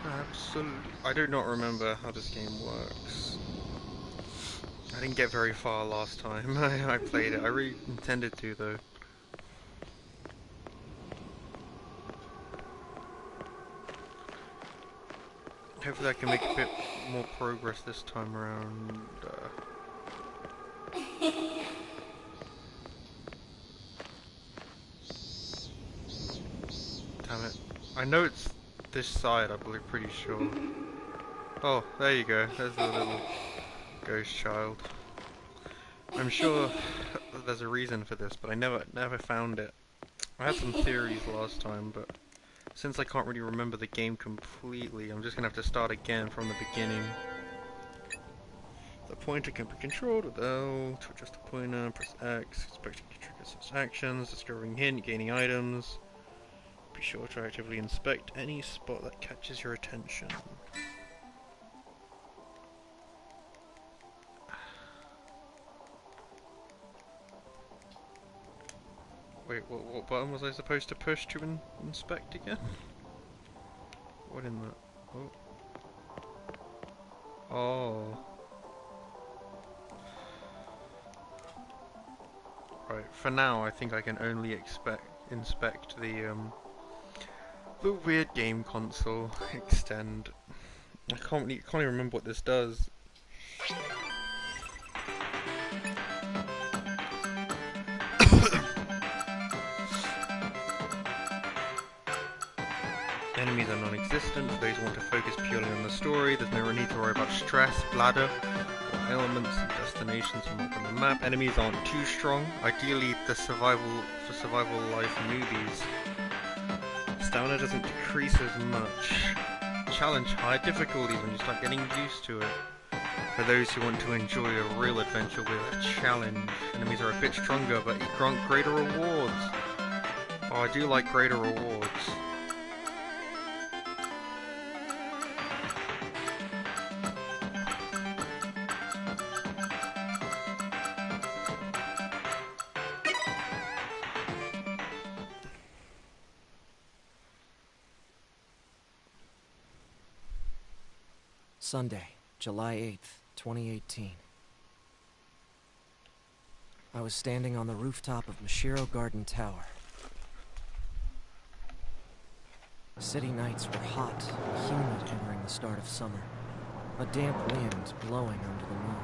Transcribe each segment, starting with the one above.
Absolutely. I do not remember how this game works. I didn't get very far last time I played it. I really intended to, though. Hopefully I can make a bit more progress this time around. Damn it. I know it's this side, I believe, pretty sure. Oh, there you go. There's the little ghost child. I'm sure there's a reason for this, but I never found it. I had some theories last time, but since I can't really remember the game completely, I'm just gonna have to start again from the beginning. The pointer can be controlled with L to adjust the pointer, press X, expecting to trigger such actions, discovering hint, gaining items. Be sure to actively inspect any spot that catches your attention. Wait, what button was I supposed to push to inspect again? What in the... Oh. Oh. Right, for now I think I can only inspect the weird game console extend. I can't even remember what this does. Enemies are non-existent. For those who want to focus purely on the story, there's no need to worry about stress, bladder, or elements and destinations marked on the map. Enemies aren't too strong. Ideally, for survival life newbies. Stamina doesn't decrease as much. Challenge high difficulties when you start getting used to it. For those who want to enjoy a real adventure with a challenge. Enemies are a bit stronger, but grant greater rewards. Oh, I do like greater rewards. Sunday, July 8th, 2018. I was standing on the rooftop of Mashiro Garden Tower. City nights were hot and humid entering the start of summer. A damp wind blowing under the moon.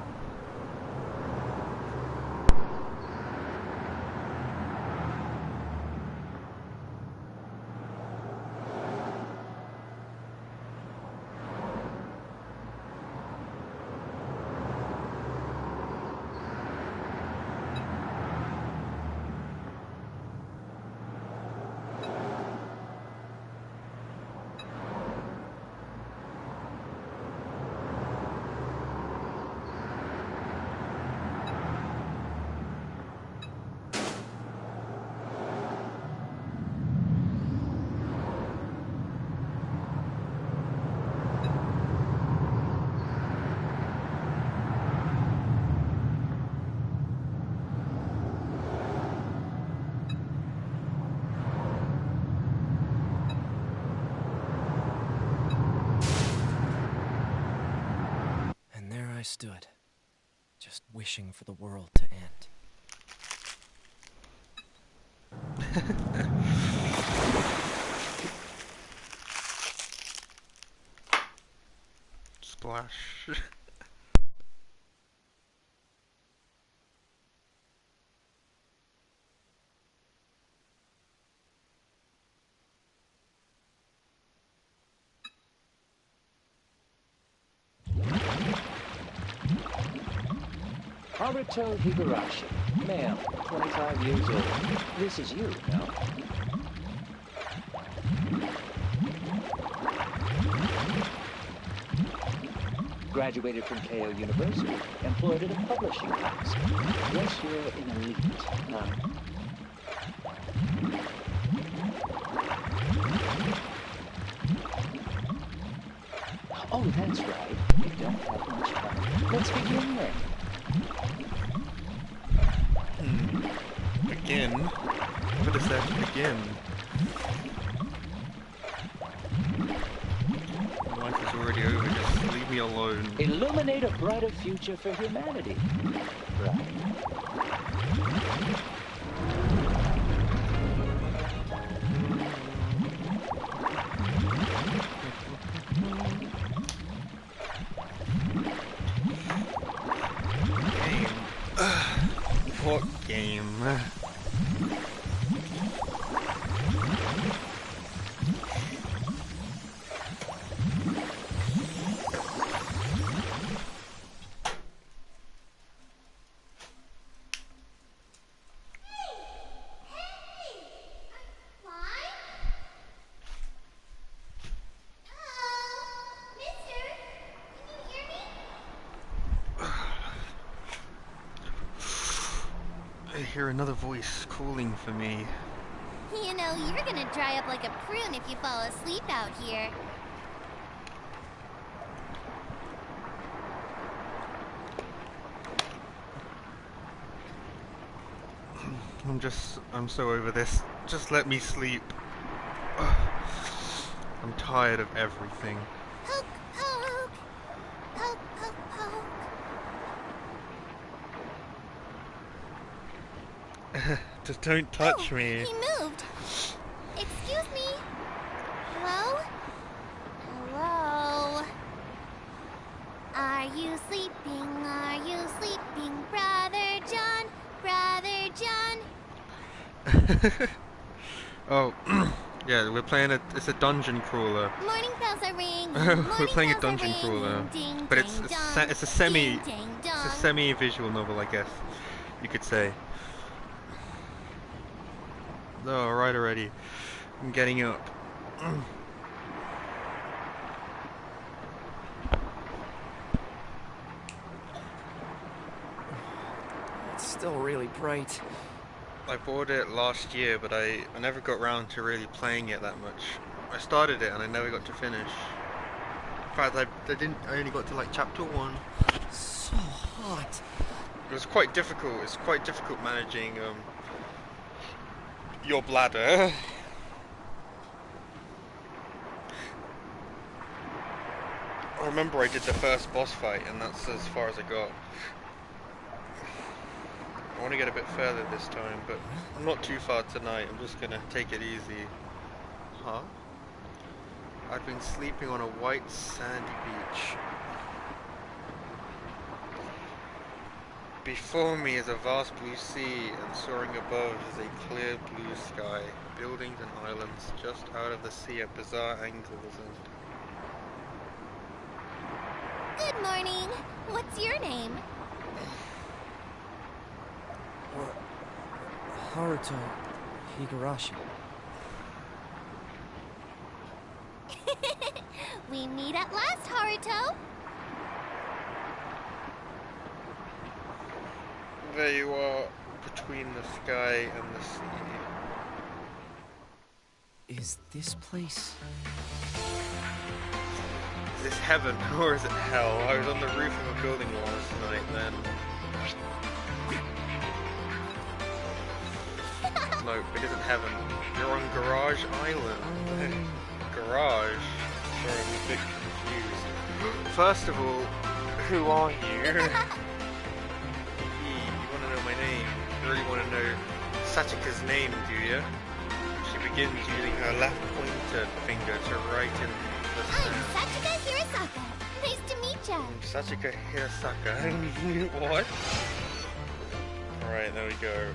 I stood, just wishing for the world to end. Splash. Haruto Higurashi, male, 25 years old. This is you, no? Graduated from Keio University, employed at a publishing house. Yes, you're an elite, huh? Oh, that's right. You don't have much time. Let's begin then. Begin? What is that to begin? alone. Illuminate a brighter future for humanity. Right. What game? I hear another voice calling for me. You know, you're gonna dry up like a prune if you fall asleep out here. I'm so over this. Just let me sleep. I'm tired of everything. Poke, poke. Poke, poke, poke. Just don't touch me. He moved. Excuse me. Hello? Hello? Are you sleeping? Are you sleeping, Brother John? Brother John? Oh, yeah, we're playing it's a dungeon crawler. Morning bells are ringing. We're playing a bells are dungeon crawler, ringing. Ding, but ding, it's dong. a semi Ding, ding, it's a dong. semi-visual novel, I guess you could say. Oh, right already. I'm getting up. It's still really bright. I bought it last year, but I never got round to really playing it that much. I started it and I never got to finish. In fact, I only got to like chapter 1. So hot. It was quite difficult. It's quite difficult managing your bladder. I remember I did the first boss fight and that's as far as I got. I want to get a bit further this time, but I'm not too far tonight. I'm just gonna take it easy. Huh? I've been sleeping on a white sandy beach. Before me is a vast blue sea, and soaring above is a clear blue sky. Buildings and islands just out of the sea at bizarre angles and... Good morning. What's your name? Haruto Higurashi. We meet at last, Haruto. There you are, between the sky and the sea. Is this place? Is this heaven or is it hell? I was on the roof of a building last night then. Nope, it isn't heaven. You're on Garage Island. Garage? Sorry, I'm a bit confused. First of all, who are you? You want to know my name? You really want to know Sachika's name, do you? She begins using her left pointer finger to write in the I'm sand. Sachika Hirasaka. Nice to meet ya. Sachika Hirasaka. What? Alright, there we go.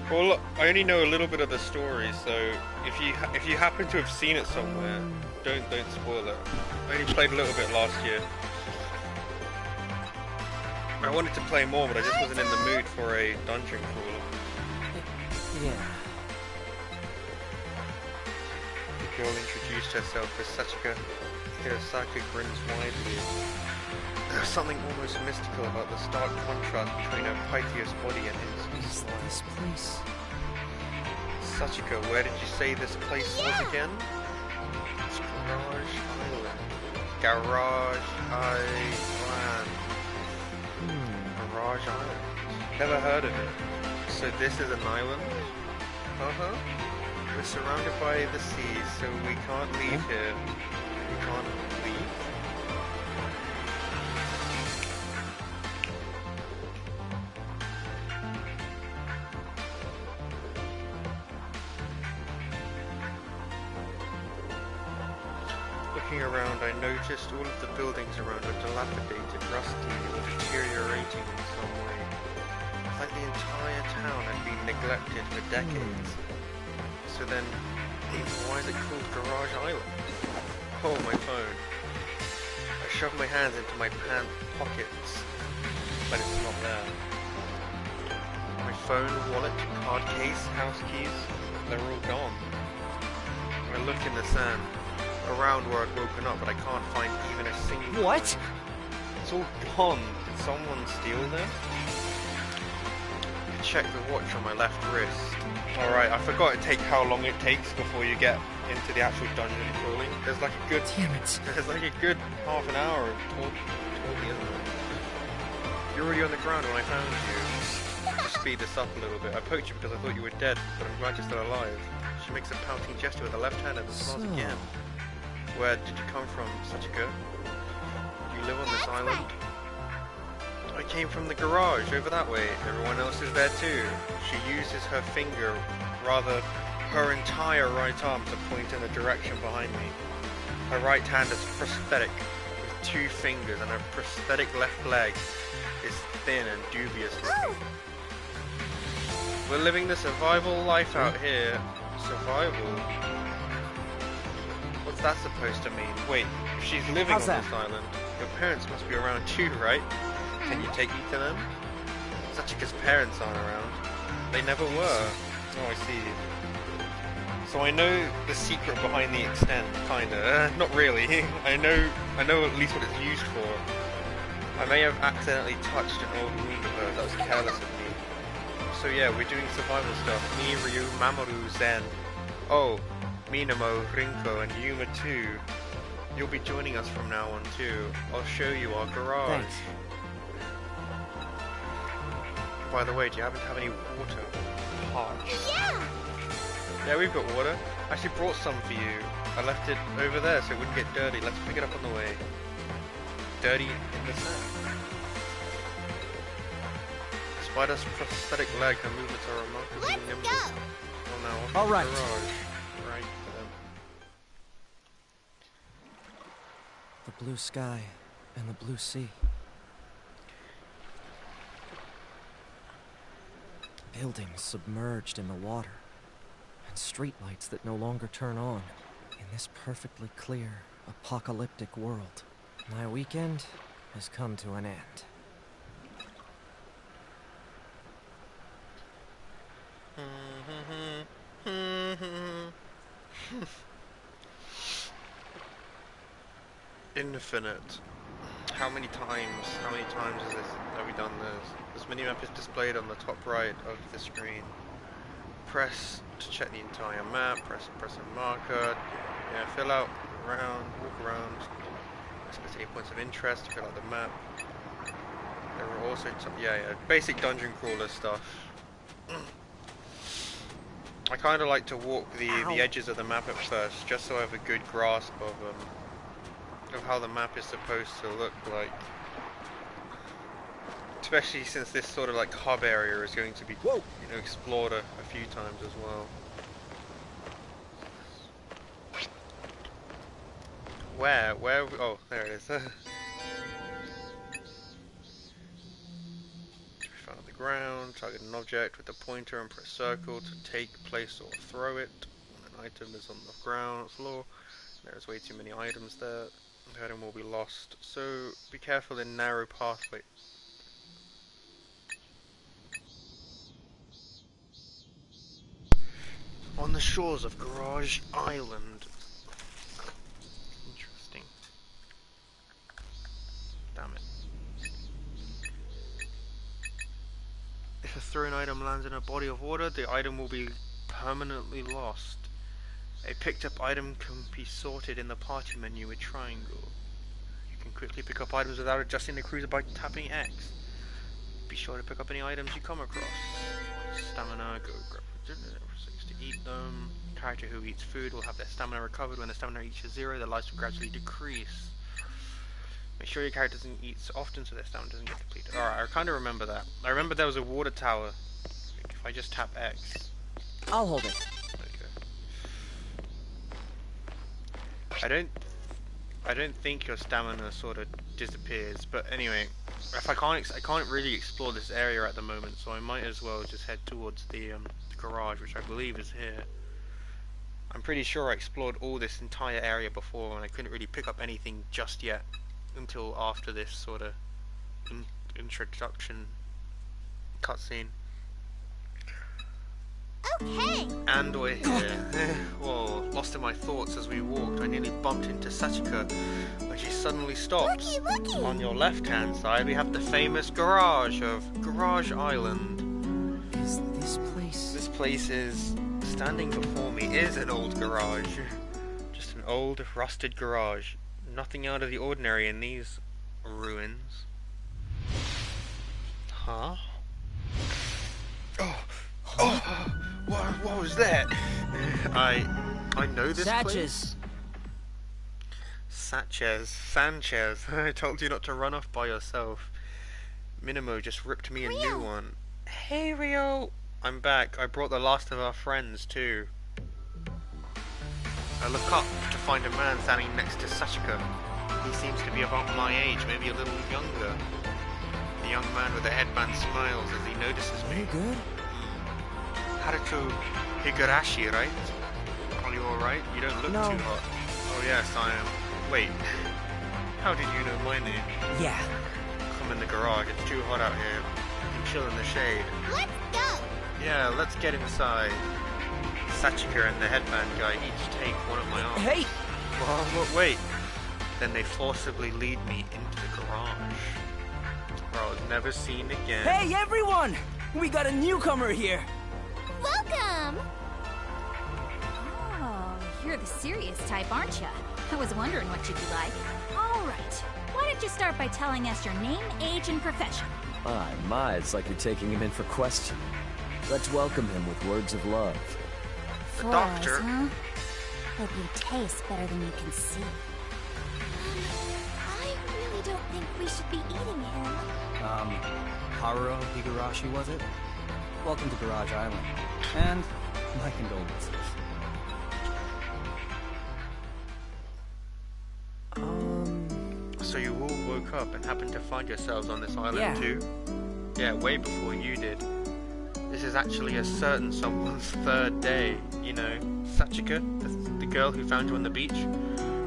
Well, look, I only know a little bit of the story, so if you happen to have seen it somewhere, don't spoil it. I only played a little bit last year. I wanted to play more, but I just wasn't in the mood for a dungeon crawler. Yeah. The girl introduced herself as Sachika Hirasaka grins widely. There's something almost mystical about the stark contrast between her piteous body and his. Is this place? Sachika, where did you say this place was again? It's Garage Island. Garage Island. Garage Island. Never heard of it. So this is an island? Uh-huh. We're surrounded by the sea, so we can't leave here. We can't leave? Looking around, I noticed all of the buildings around are dilapidated, rusty, or deteriorating in some way. It's like the entire town had been neglected for decades. So then, why is it called Garage Island? Oh, my phone. I shoved my hands into my pant pockets, but it's not there. My phone, wallet, card case, house keys, they're all gone. I look in the sand, around where I'd woken up, but I can't find even a single... What? It's all gone. Did someone steal them? I check the watch on my left wrist. Alright, I forgot to take how long it takes before you get into the actual dungeon crawling. There's like a good... Damn it. There's like a good half an hour of talking, isn't there? You're already on the ground when I found you. I'll speed this up a little bit. I poked you because I thought you were dead, but I'm glad you're still alive. She makes a pouting gesture with the left hand and then smiles again. Where did you come from, Sachika? You live on this island? I came from the garage, over that way. Everyone else is there too. She uses her finger, rather her entire right arm, to point in the direction behind me. Her right hand is prosthetic, with 2 fingers, and her prosthetic left leg is thin and dubious looking. We're living the survival life out here. Survival? What's that supposed to mean? Wait, if she's living on this island, your parents must be around too, right? Can you take me to them? Sachika's parents aren't around. They never were. Oh, I see. So I know the secret behind the extent, kinda. Not really. I know at least what it's used for. I may have accidentally touched an old wound of hers. That was careless of me. So yeah, we're doing survival stuff. Me, Ryu, Mamoru, Zen. Oh, Minamo, Rinko, and Yuma too. You'll be joining us from now on too. I'll show you our garage. Thanks. By the way, do you happen to have any water? Parched. Yeah! Yeah, we've got water. I actually brought some for you. I left it over there so it wouldn't get dirty. Let's pick it up on the way. Dirty in the sand. Despite her prosthetic leg, her movements are remarkably nimble. Let's go! Well, now, all right. Garage. Right then. The blue sky and the blue sea. Buildings submerged in the water, and streetlights that no longer turn on. In this perfectly clear, apocalyptic world, my weekend has come to an end. Infinite. How many times is this, have we done this? This minimap is displayed on the top right of the screen. Press to check the entire map, press a marker, yeah, fill out around, walk around, specific points of interest to fill out the map. There are also, basic dungeon crawler stuff. I kind of like to walk the edges of the map at first, just so I have a good grasp of how the map is supposed to look like. Especially since this sort of like hub area is going to be, explored a few times as well. Where? Oh, there it is. Found the ground, target an object with the pointer and press circle to take, place or throw it. An item is on the ground floor. There's way too many items there. The item will be lost, so be careful in narrow pathways. On the shores of Garage Island. Interesting. Damn it. If a thrown item lands in a body of water, the item will be permanently lost. A picked up item can be sorted in the party menu with triangle. You can quickly pick up items without adjusting the cruiser by tapping X. Be sure to pick up any items you come across. Stamina, go grab for dinner, 6 to eat them. Character who eats food will have their stamina recovered. When the stamina reaches 0, their lives will gradually decrease. Make sure your character doesn't eat so often so their stamina doesn't get depleted. Alright, I kind of remember that. I remember there was a water tower. If I just tap X. I'll hold it. I don't I don't think your stamina sort of disappears, but anyway, if I can't really explore this area at the moment, so I might as well just head towards the garage, which I believe is here. I'm pretty sure I explored all this entire area before, and I couldn't really pick up anything just yet until after this sort of introduction cutscene. Okay. And we're here. Whoa, lost in my thoughts as we walked. I nearly bumped into Sachika when she suddenly stops. Looky. On your left-hand side, we have the famous garage of Garage Island. Is this place? This place is, standing before me, is an old garage. Just an old, rusted garage. Nothing out of the ordinary in these ruins. Huh? Oh! What was that? I know this place. Sanchez. I told you not to run off by yourself. Minimo just ripped me a new one. Hey Rio! I'm back. I brought the last of our friends too. I look up to find a man standing next to Sachika. He seems to be about my age, maybe a little younger. The young man with the headband smiles as he notices me. You good? Haruto Higurashi, right? Are you alright? You don't look No. too hot. Oh yes, I am. Wait, how did you know my name? Yeah. Come in the garage, it's too hot out here. You can chill in the shade. Let's go. Yeah, let's get inside. Sachika and the headband guy each take one of my arms. Hey! Wait. Then they forcibly lead me into the garage, where I was never seen again. Hey everyone! We got a newcomer here. Welcome. Oh, you're the serious type, aren't you? I was wondering what you'd be like. All right. Why don't you start by telling us your name, age, and profession? My, it's like you're taking him in for questioning. Let's welcome him with words of love. The For doctor. us, huh? Hope you taste better than you can see. I really don't think we should be eating him. Haruo Higurashi, was it? Welcome to Garage Island. And my condolences. So you all woke up and happened to find yourselves on this island Yeah. too? Yeah, way before you did. This is actually a certain someone's third day, you know. Sachika, the girl who found you on the beach,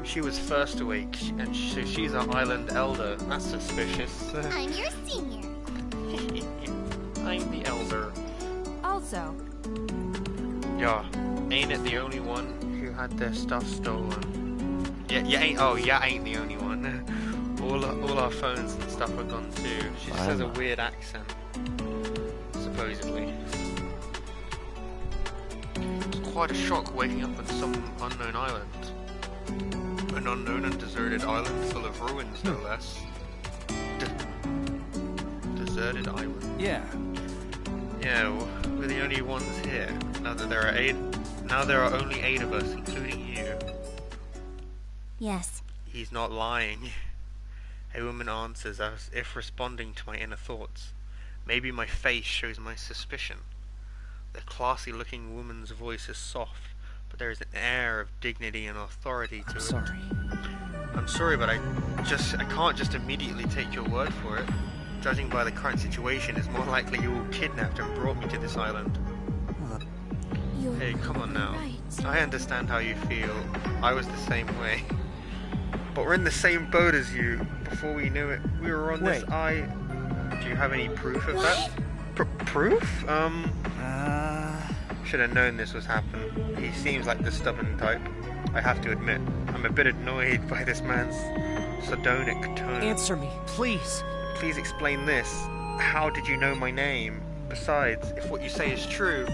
she was first awake, and so she's our island elder. That's suspicious. I'm your senior. I'm the elder. Also, Yeah, ain't it the only one who had their stuff stolen? Yeah, ain't. Oh, yeah, ain't the only one. All our phones and stuff are gone too. She just has a weird accent, supposedly. It's quite a shock waking up on some unknown island. An unknown and deserted island full of ruins, no less. Deserted island. Yeah. Yeah, we're the only ones here. Now there are only 8 of us, including you. Yes. He's not lying. A woman answers as if responding to my inner thoughts. Maybe my face shows my suspicion. The classy-looking woman's voice is soft, but there is an air of dignity and authority to it. Sorry. I'm sorry, but I can't just immediately take your word for it. Judging by the current situation, it's more likely you all kidnapped and brought me to this island. You're Hey, come on now. right. I understand how you feel. I was the same way. But we're in the same boat as you. Before we knew it, we were on this Wait. Do you have any proof of What? that? Proof? Should have known this was happening. He seems like the stubborn type. I have to admit, I'm a bit annoyed by this man's sardonic tone. Answer me, please. Please explain this. How did you know my name? Besides, if what you say is true,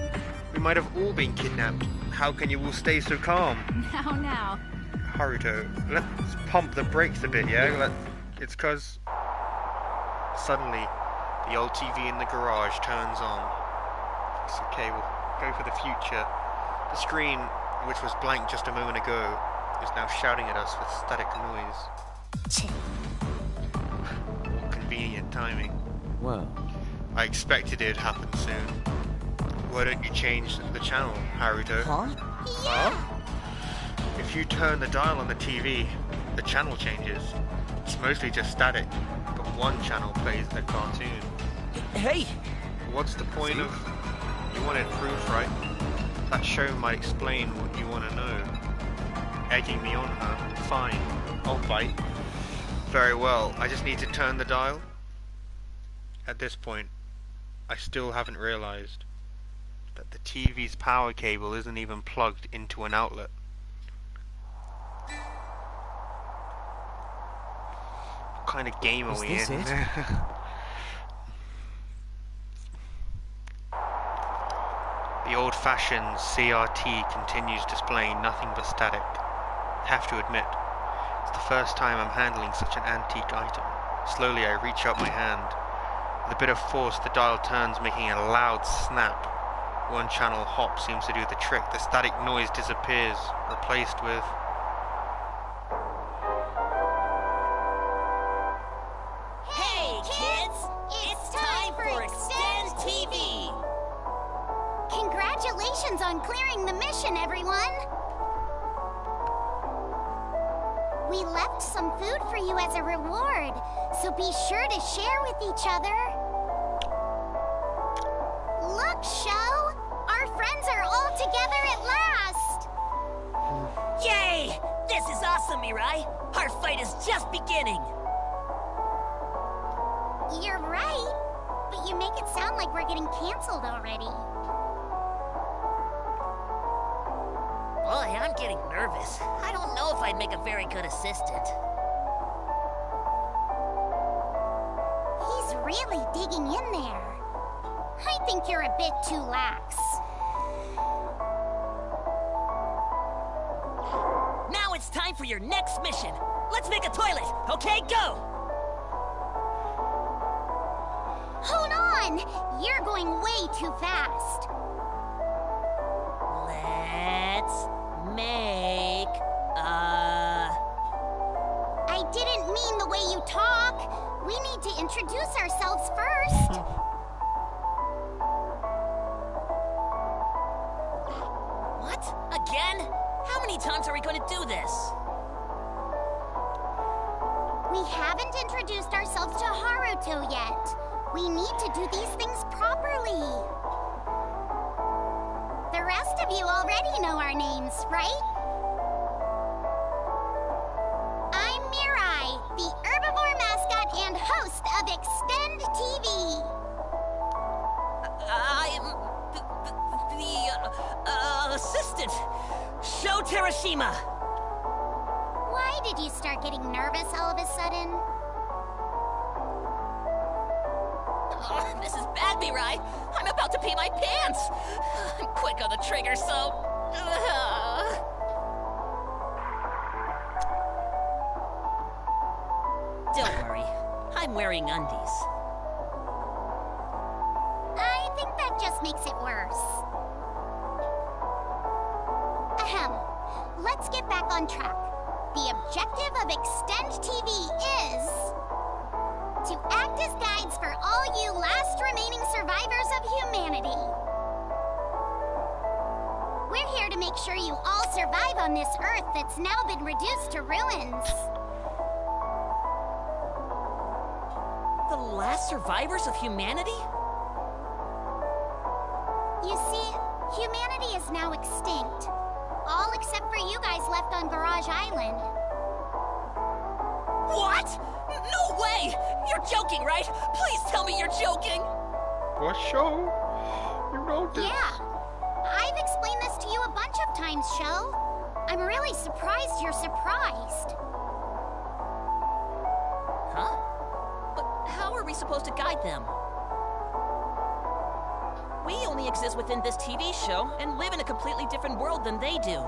we might have all been kidnapped. How can you all stay so calm? now. Haruto, let's pump the brakes a bit, yeah? It's cause... Suddenly, the old TV in the garage turns on. It's okay, we'll go for the future. The screen, which was blank just a moment ago, is now shouting at us with static noise. Convenient timing. Well, I expected it'd happen soon. Why don't you change the channel, Haruto? Huh? Huh? If you turn the dial on the TV, the channel changes. It's mostly just static, but one channel plays the cartoon. Hey! What's the point of... You wanted proof, right? That show might explain what you want to know. Egging me on, huh? Fine, I'll bite. Very well, I just need to turn the dial. At this point, I still haven't realized that the TV's power cable isn't even plugged into an outlet. What kind of game are we Is in? this it? The old-fashioned CRT continues displaying nothing but static. I have to admit, it's the first time I'm handling such an antique item. Slowly I reach out my hand. With a bit of force, the dial turns, making a loud snap. One channel hop seems to do the trick. The static noise disappears, replaced with... Hey, kids! It's time for Extend TV! Congratulations on clearing the mission, everyone! We left some food for you as a reward, so be sure to share with each other. Look, Sho! Our friends are all together at last! Yay! This is awesome, Mirai! Our fight is just beginning! You're right, but you make it sound like we're getting canceled already. Boy, I'm getting nervous. I don't know if I'd make a very good assistant. He's really digging in there. I think you're a bit too lax. Now it's time for your next mission. Let's make a toilet, okay? Go! Hold on! You're going way too fast. Let's make I didn't mean the way you talk. We need to introduce ourselves first. What? Again? How many times are we going to do this? We haven't introduced ourselves to Haruto yet. We need to do these things properly. The rest of you already know our names, right? I'm Mirai, the herbivore mascot and host of Extend TV. I'm the assistant, Sho Terashima. Why did you start getting nervous all of a sudden? Oh, this is bad, Mirai. I'm about to pee my pants. I'm quick on the trigger, so... Don't worry. I'm wearing undies. I think that just makes it worse. Ahem. Let's get back on track. The objective of Extend TV is to act as guides for all you last remaining survivors of humanity. We're here to make sure you all survive on this Earth that's now been reduced to ruins. The last survivors of humanity? You see, humanity is now extinct. All except for you guys left on Garage Island. What? No way! You're joking, right? Please tell me you're joking! What show? You know this. Yeah. I've explained this to you a bunch of times, Sho. I'm really surprised you're surprised. Huh? But how are we supposed to guide them? We only exist within this TV show and live in a completely different world than they do.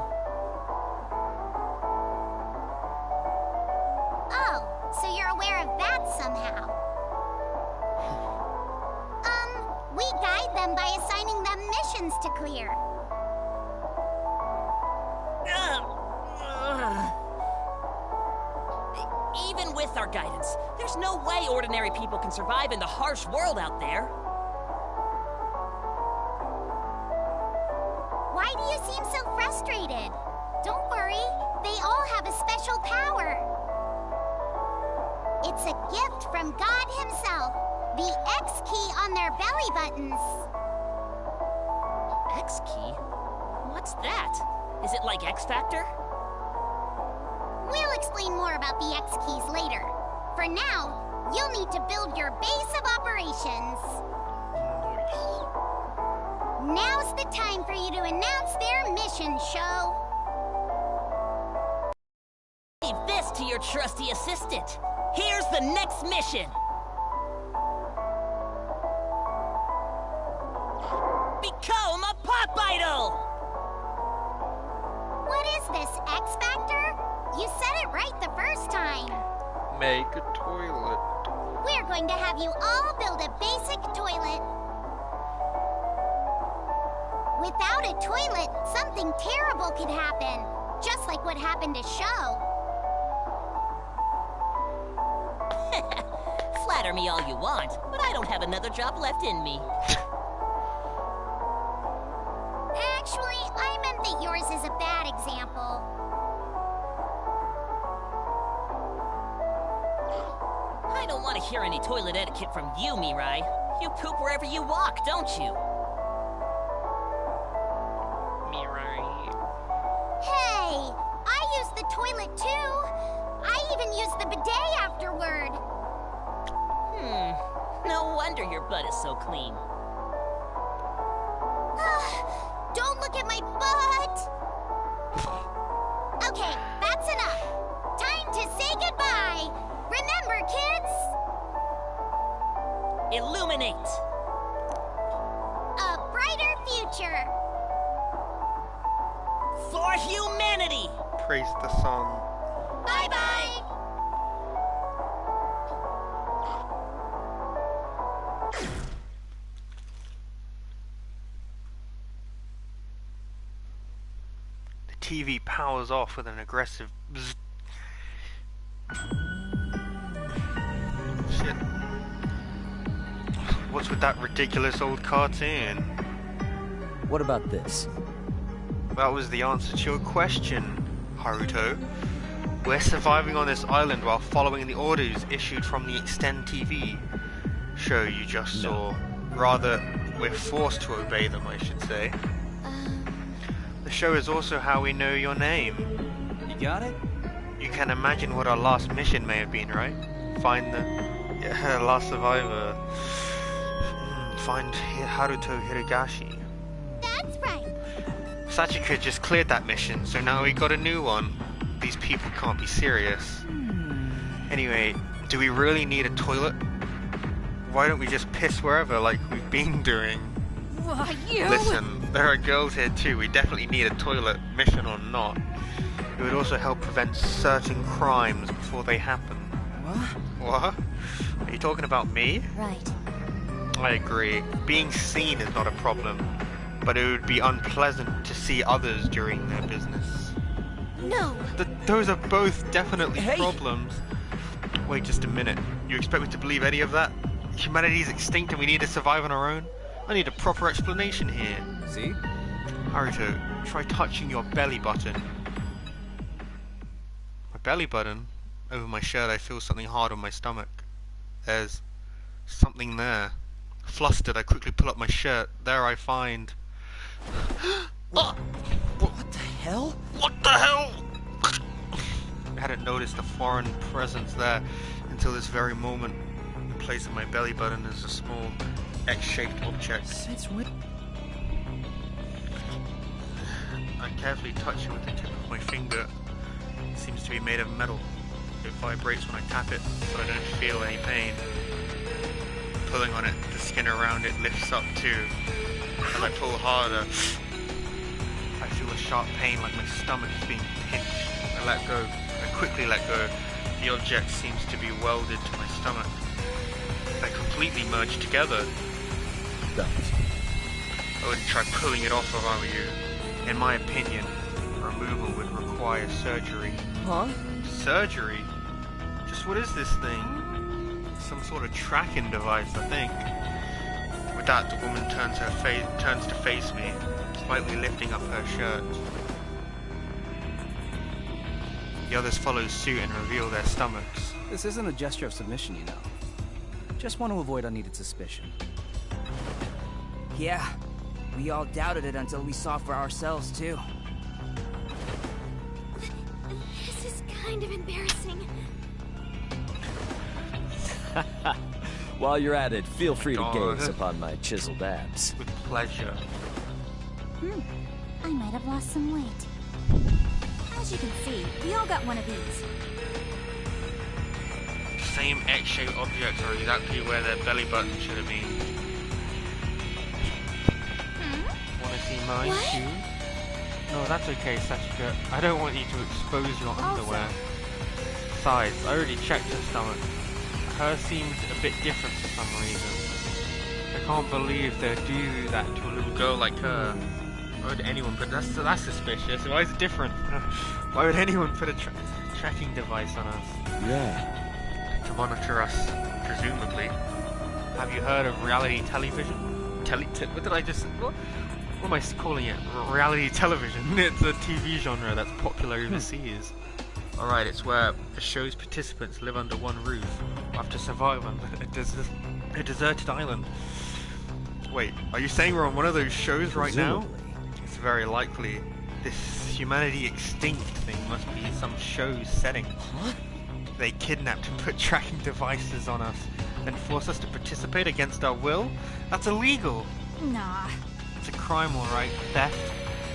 Oh, so you're aware of that somehow. We guide them by assigning them missions to clear. Even with our guidance, there's no way ordinary people can survive in the harsh world out there. Why do you seem so frustrated? Don't worry, they all have a special power. It's a gift from God himself. The X key on their belly buttons. X key? What's that? Is it like X Factor? We'll explain more about the X keys later. For now, you'll need to build your base of operations. Now's the time for you to announce their mission, show. Leave this to your trusty assistant. Here's the next mission. Become a pop idol! What is this, X Factor? You said it right the first time. Make a toilet. We're going to have you all build a basic toilet. Without a toilet, something terrible could happen. Just like what happened to Sho. Flatter me all you want, but I don't have another job left in me. Actually, I meant that yours is a bad example. I don't want to hear any toilet etiquette from you, Mirai. You poop wherever you walk, don't you? Mirai. Hey, I use the toilet too. I even use the bidet afterward. No wonder your butt is so clean. Don't look at my butt. Okay, that's enough. Time to say goodbye. Remember, kids? Illuminate! A brighter future. For humanity! Praise the sun. Bye-bye. The TV powers off with an aggressive bzz. Shit. What's with that ridiculous old cartoon? What about this? That was the answer to your question, Haruto. We're surviving on this island while following the orders issued from the Extend TV show you just saw. Rather, we're forced to obey them, I should say. The show is also how we know your name. You got it? You can imagine what our last mission may have been, right? Find the last survivor. Find Haruto Hirogashi. That's right. Sachika just cleared that mission, so now we got a new one. These people can't be serious. Anyway, do we really need a toilet? Why don't we just piss wherever like we've been doing? Why, you... Listen, there are girls here too. We definitely need a toilet, mission or not. It would also help prevent certain crimes before they happen. What? What? Are you talking about me? Right. I agree. Being seen is not a problem, but it would be unpleasant to see others during their business. No. Those are both definitely Hey! problems. Wait just a minute. You expect me to believe any of that? Humanity is extinct and we need to survive on our own? I need a proper explanation here. See? Haruto, try touching your belly button. My belly button? Over my shirt I feel something hard on my stomach. There's something there. Flustered, I quickly pull up my shirt. There I find... What the hell? What the hell? I hadn't noticed a foreign presence there until this very moment. In place of my belly button is a small X-shaped object. Since when? I carefully touch it with the tip of my finger. It seems to be made of metal. It vibrates when I tap it, but I don't feel any pain. Pulling on it, the skin around it lifts up too. As I pull harder, I feel a sharp pain like my stomach is being pinched. I let go. I quickly let go. The object seems to be welded to my stomach. They completely merged together. Don't. I wouldn't try pulling it off if I were you. In my opinion, removal would require surgery. Huh? Surgery? Just what is this thing? Some sort of tracking device, I think. With that, the woman turns to face me, slightly lifting up her shirt. The others follow suit and reveal their stomachs. This isn't a gesture of submission, you know. Just want to avoid unneeded suspicion. Yeah, we all doubted it until we saw for ourselves, too. This is kind of embarrassing. While you're at it, feel free to God. gaze upon my chiseled abs. With pleasure. I might have lost some weight. As you can see, we all got one of these. Same X-shaped objects are exactly where their belly button should have been. Want to see mine What? too? No, that's okay, Sachika. I don't want you to expose your underwear. Besides, I already checked her stomach. Hers seems a bit different for some reason. I can't believe they'd do that to a little girl like her. Why would anyone put that's suspicious? Why is it different? Why would anyone put a tracking device on us? Yeah. To monitor us, presumably. Have you heard of reality television? What did I just... What am I calling it? Reality television. It's a TV genre that's popular overseas. Alright, it's where the show's participants live under one roof after surviving a deserted island. Wait, are you saying we're on one of those shows right now? It's very likely. This humanity extinct thing must be some show's setting. What? They kidnapped and put tracking devices on us, then force us to participate against our will? That's illegal! Nah. It's a crime, alright. Theft,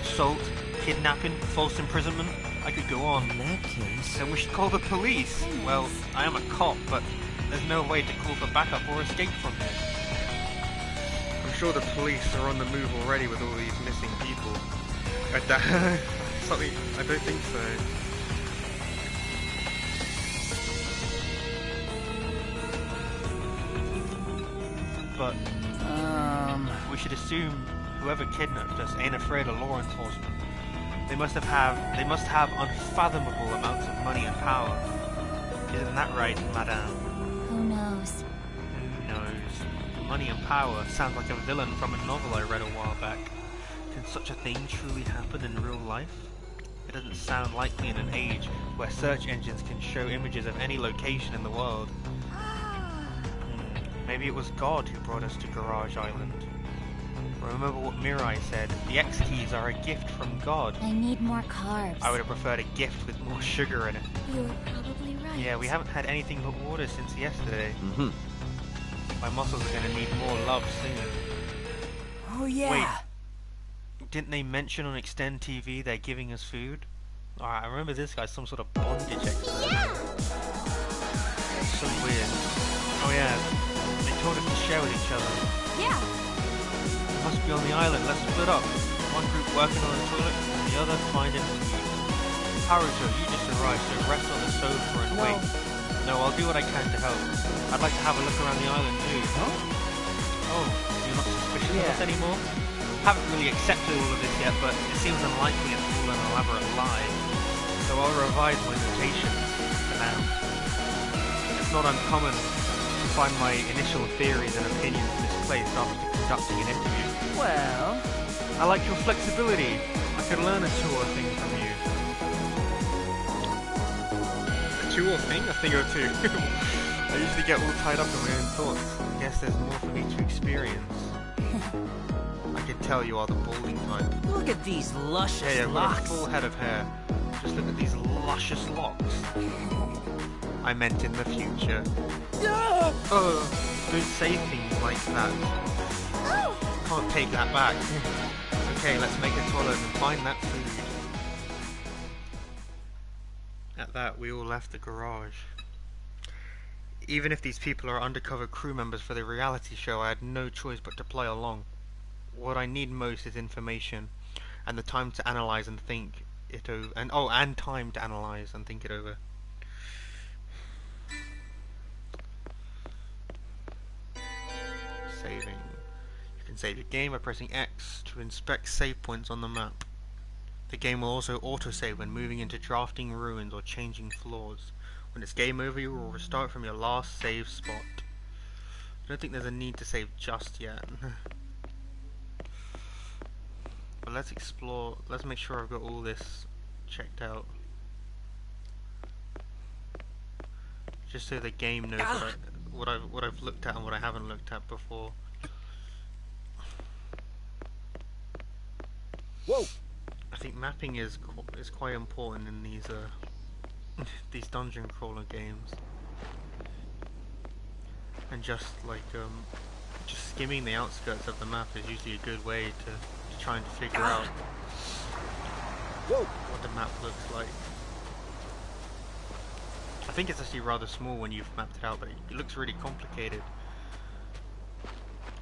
assault, kidnapping, false imprisonment. I could go on. In that case... Then we should call the police. Well, I am a cop, but there's no way to call for backup or escape from here. I'm sure the police are on the move already with all these missing people. I don't think so. But we should assume whoever kidnapped us ain't afraid of law enforcement. They must have unfathomable amounts of money and power. Isn't that right, madame? Who knows? Who knows? Money and power sounds like a villain from a novel I read a while back. Can such a thing truly happen in real life? It doesn't sound likely in an age where search engines can show images of any location in the world. Maybe it was God who brought us to Garage Island. Remember what Mirai said, the X keys are a gift from God. I need more carbs. I would have preferred a gift with more sugar in it. You're probably right. Yeah, we haven't had anything but water since yesterday. Mm-hmm. My muscles are going to need more love soon. Oh, yeah. Wait, didn't they mention on Extend TV they're giving us food? Alright, I remember this guy's some sort of bondage expert. Yeah! It's so weird. Oh yeah, they told us to share with each other. Yeah. Must be on the island, let's split up. One group working on the toilet, and the other finding food. Haruto, you just arrived, so rest on the sofa and wait. No, I'll do what I can to help. I'd like to have a look around the island too. Oh, you're not suspicious of us anymore? Haven't really accepted all of this yet, but it seems unlikely it's all an elaborate lie. So I'll revise my notations for now. It's not uncommon to find my initial theories and opinions misplaced after conducting an interview. Well... I like your flexibility. I could learn a two or thing from you. A two or thing? A thing or two. I usually get all tied up in my own thoughts. I guess there's more for me to experience. I can tell you are the balding type. Look at these luscious Yeah, I've got a locks. full head of hair. Just look at these luscious locks. I meant in the future. Oh, don't say things like that. Can't take that back. Okay, let's make a toilet and find that food. At that, we all left the garage. Even if these people are undercover crew members for the reality show, I had no choice but to play along. What I need most is information, and the time to analyze and think it over. And time to analyze and think it over. Saving. You can save your game by pressing X to inspect save points on the map. The game will also autosave when moving into drafting ruins or changing floors. When it's game over, you will restart from your last save spot. I don't think there's a need to save just yet. But let's explore. Let's make sure I've got all this checked out. just so the game knows what I've looked at and what I haven't looked at before. Whoa! I think mapping is quite important in these these dungeon crawler games, and just just skimming the outskirts of the map is usually a good way to try and figure out what the map looks like. I think it's actually rather small when you've mapped it out, but it looks really complicated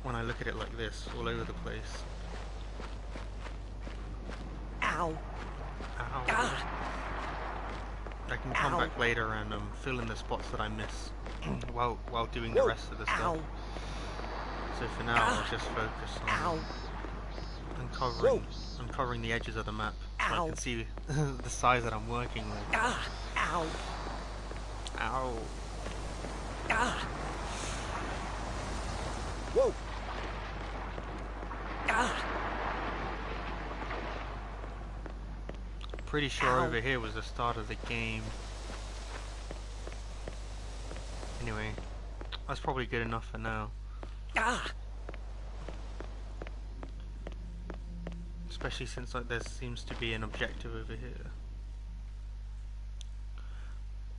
when I look at it like this, all over the place. Ow. Ow. I can come back later and fill in the spots that I miss while doing the rest of the stuff. So for now, I'll just focus on uncovering the edges of the map so I can see the size that I'm working with. Ow. Ow. Whoa! Pretty sure over here was the start of the game. Anyway, that's probably good enough for now. Especially since there seems to be an objective over here.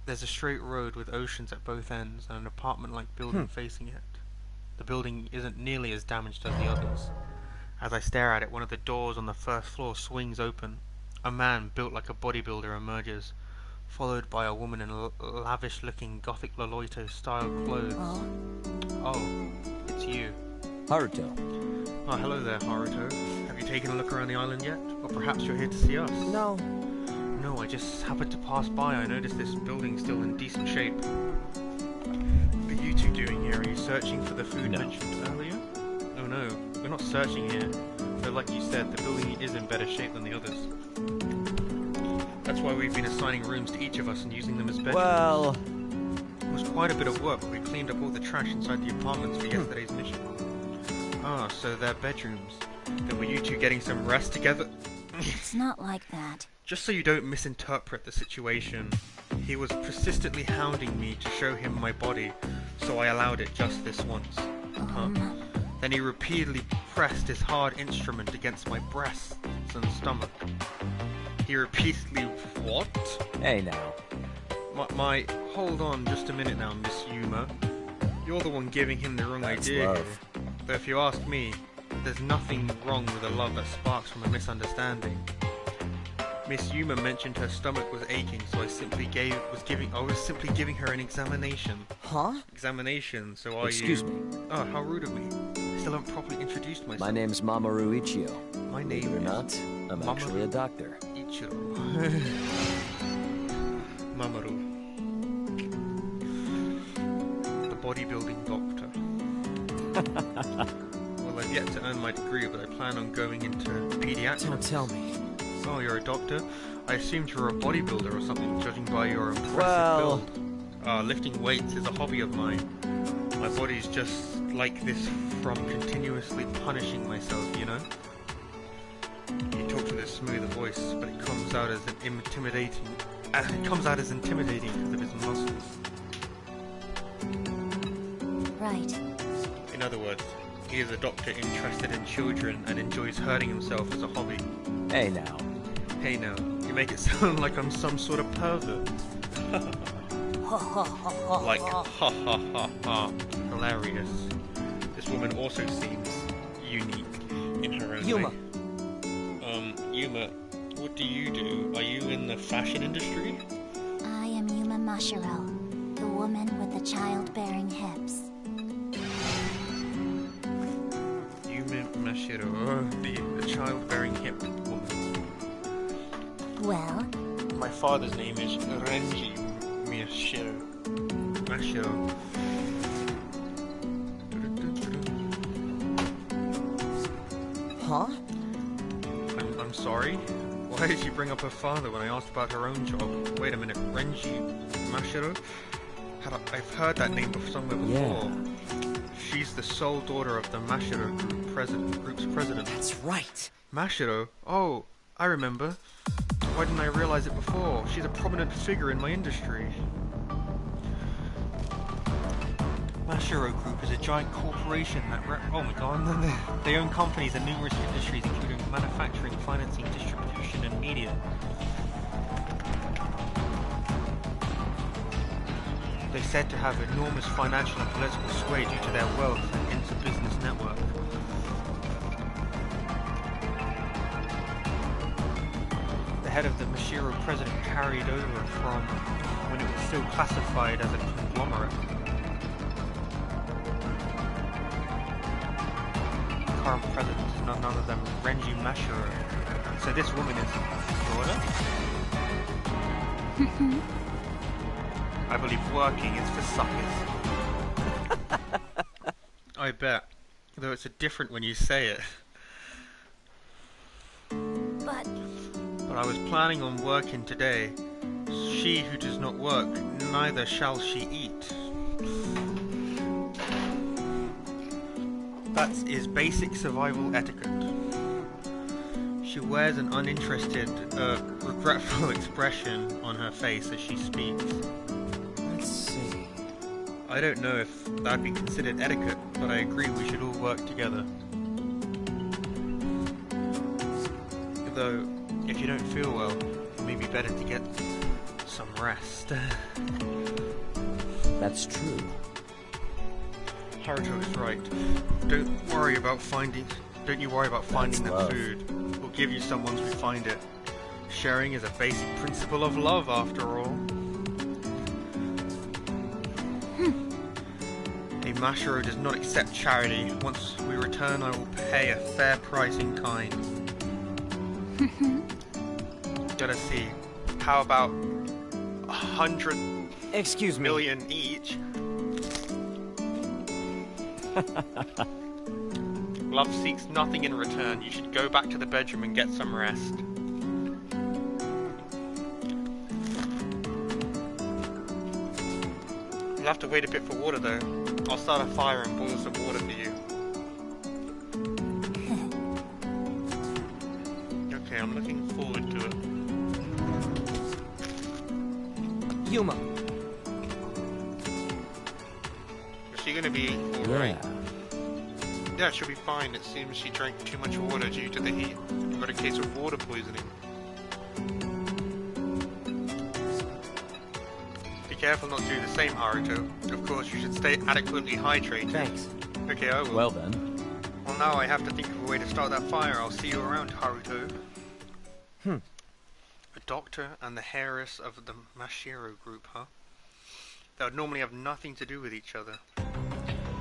There's a straight road with oceans at both ends and an apartment-like building facing it. The building isn't nearly as damaged as the others. As I stare at it, one of the doors on the first floor swings open. A man built like a bodybuilder emerges, followed by a woman in lavish-looking Gothic Lolito-style clothes. Oh, it's you. Haruto. Oh, hello there, Haruto. Have you taken a look around the island yet? Or perhaps you're here to see us? No. No, I just happened to pass by. I noticed this building's still in decent shape. What are you two doing here? Are you searching for the food mentioned earlier? Oh no, we're not searching here. Though like you said, the building is in better shape than the others. That's why we've been assigning rooms to each of us and using them as bedrooms. Well... It was quite a bit of work, but we cleaned up all the trash inside the apartments for yesterday's mission. Ah, so they're bedrooms. Then were you two getting some rest together? It's not like that. Just so you don't misinterpret the situation, he was persistently hounding me to show him my body, so I allowed it just this once. Then he repeatedly pressed his hard instrument against my breasts and stomach. He repeatedly... What? Hey now. Hold on just a minute now, Miss Yuma. You're the one giving him the wrong idea love. here. But if you ask me, there's nothing wrong with a love that sparks from a misunderstanding. Miss Yuma mentioned her stomach was aching, so I was simply giving her an examination. Huh? Examination, so are Excuse you... me. Oh, how rude of me. I still haven't properly introduced myself. My name's Mamoru Ichio. My Believe name it or is... not, I'm actually a doctor. Ichiro. Mamoru. The bodybuilding doctor. Well, I've yet to earn my degree, but I plan on going into pediatrics. Don't tell me. Oh, you're a doctor? I assumed you were a bodybuilder or something, judging by your impressive Well... build. Lifting weights is a hobby of mine. My body's just like this from continuously punishing myself, you know? He talks with a smoother voice, but it comes out as intimidating because of his muscles. Right. In other words, he is a doctor interested in children and enjoys hurting himself as a hobby. Hey now. Hey now, you make it sound like I'm some sort of pervert. Like, ha ha ha ha, hilarious. This woman also seems unique in her own Yuma. way. Yuma, what do you do? Are you in the fashion industry? I am Yuma Mashiro, the woman with the childbearing hips. Yuma Mashiro, the childbearing hip woman. Well? My father's name is Renji Mashiro. Huh? I'm sorry? Why did she bring up her father when I asked about her own job? Wait a minute, Renji Mashiro? I've heard that name somewhere before. Yeah. She's the sole daughter of the Mashiro group's president. That's right. Mashiro? Oh, I remember. Why didn't I realize it before? She's a prominent figure in my industry. Mashiro Group is a giant corporation that oh my god, they own companies in numerous industries including manufacturing, financing, distribution and media. They're said to have enormous financial and political sway due to their wealth and inter-business network. The head of the Mashiro president carried over from when it was still classified as a conglomerate. Current president is none other than Renji Mashiro. So this woman is daughter? I believe working is for suckers. I bet. Though it's different when you say it. But I was planning on working today. She who does not work, neither shall she eat. That is basic survival etiquette. She wears an uninterested, regretful expression on her face as she speaks. Let's see. I don't know if that'd be considered etiquette, but I agree we should all work together. Though, if you don't feel well, it may be better to get some rest. That's true. Haruto is right. Don't you worry about finding that love. food. We'll give you some once we find it. Sharing is a basic principle of love, after all. A Mashiro does not accept charity. Once we return, I will pay a fair price in kind. Gotta see. How about 100 Excuse me. million each? Love seeks nothing in return. You should go back to the bedroom and get some rest. You'll have to wait a bit for water though. I'll start a fire and boil some water for you. Okay, I'm looking forward to it. Yuma. Is she gonna be alright? Yeah, she'll be fine. It seems she drank too much water due to the heat. Got a case of water poisoning. Be careful not to do the same, Haruto. Of course, you should stay adequately hydrated. Thanks. Okay, I will. Well then. Well, now I have to think of a way to start that fire. I'll see you around, Haruto. A doctor and the heiress of the Mashiro Group, huh? They would normally have nothing to do with each other.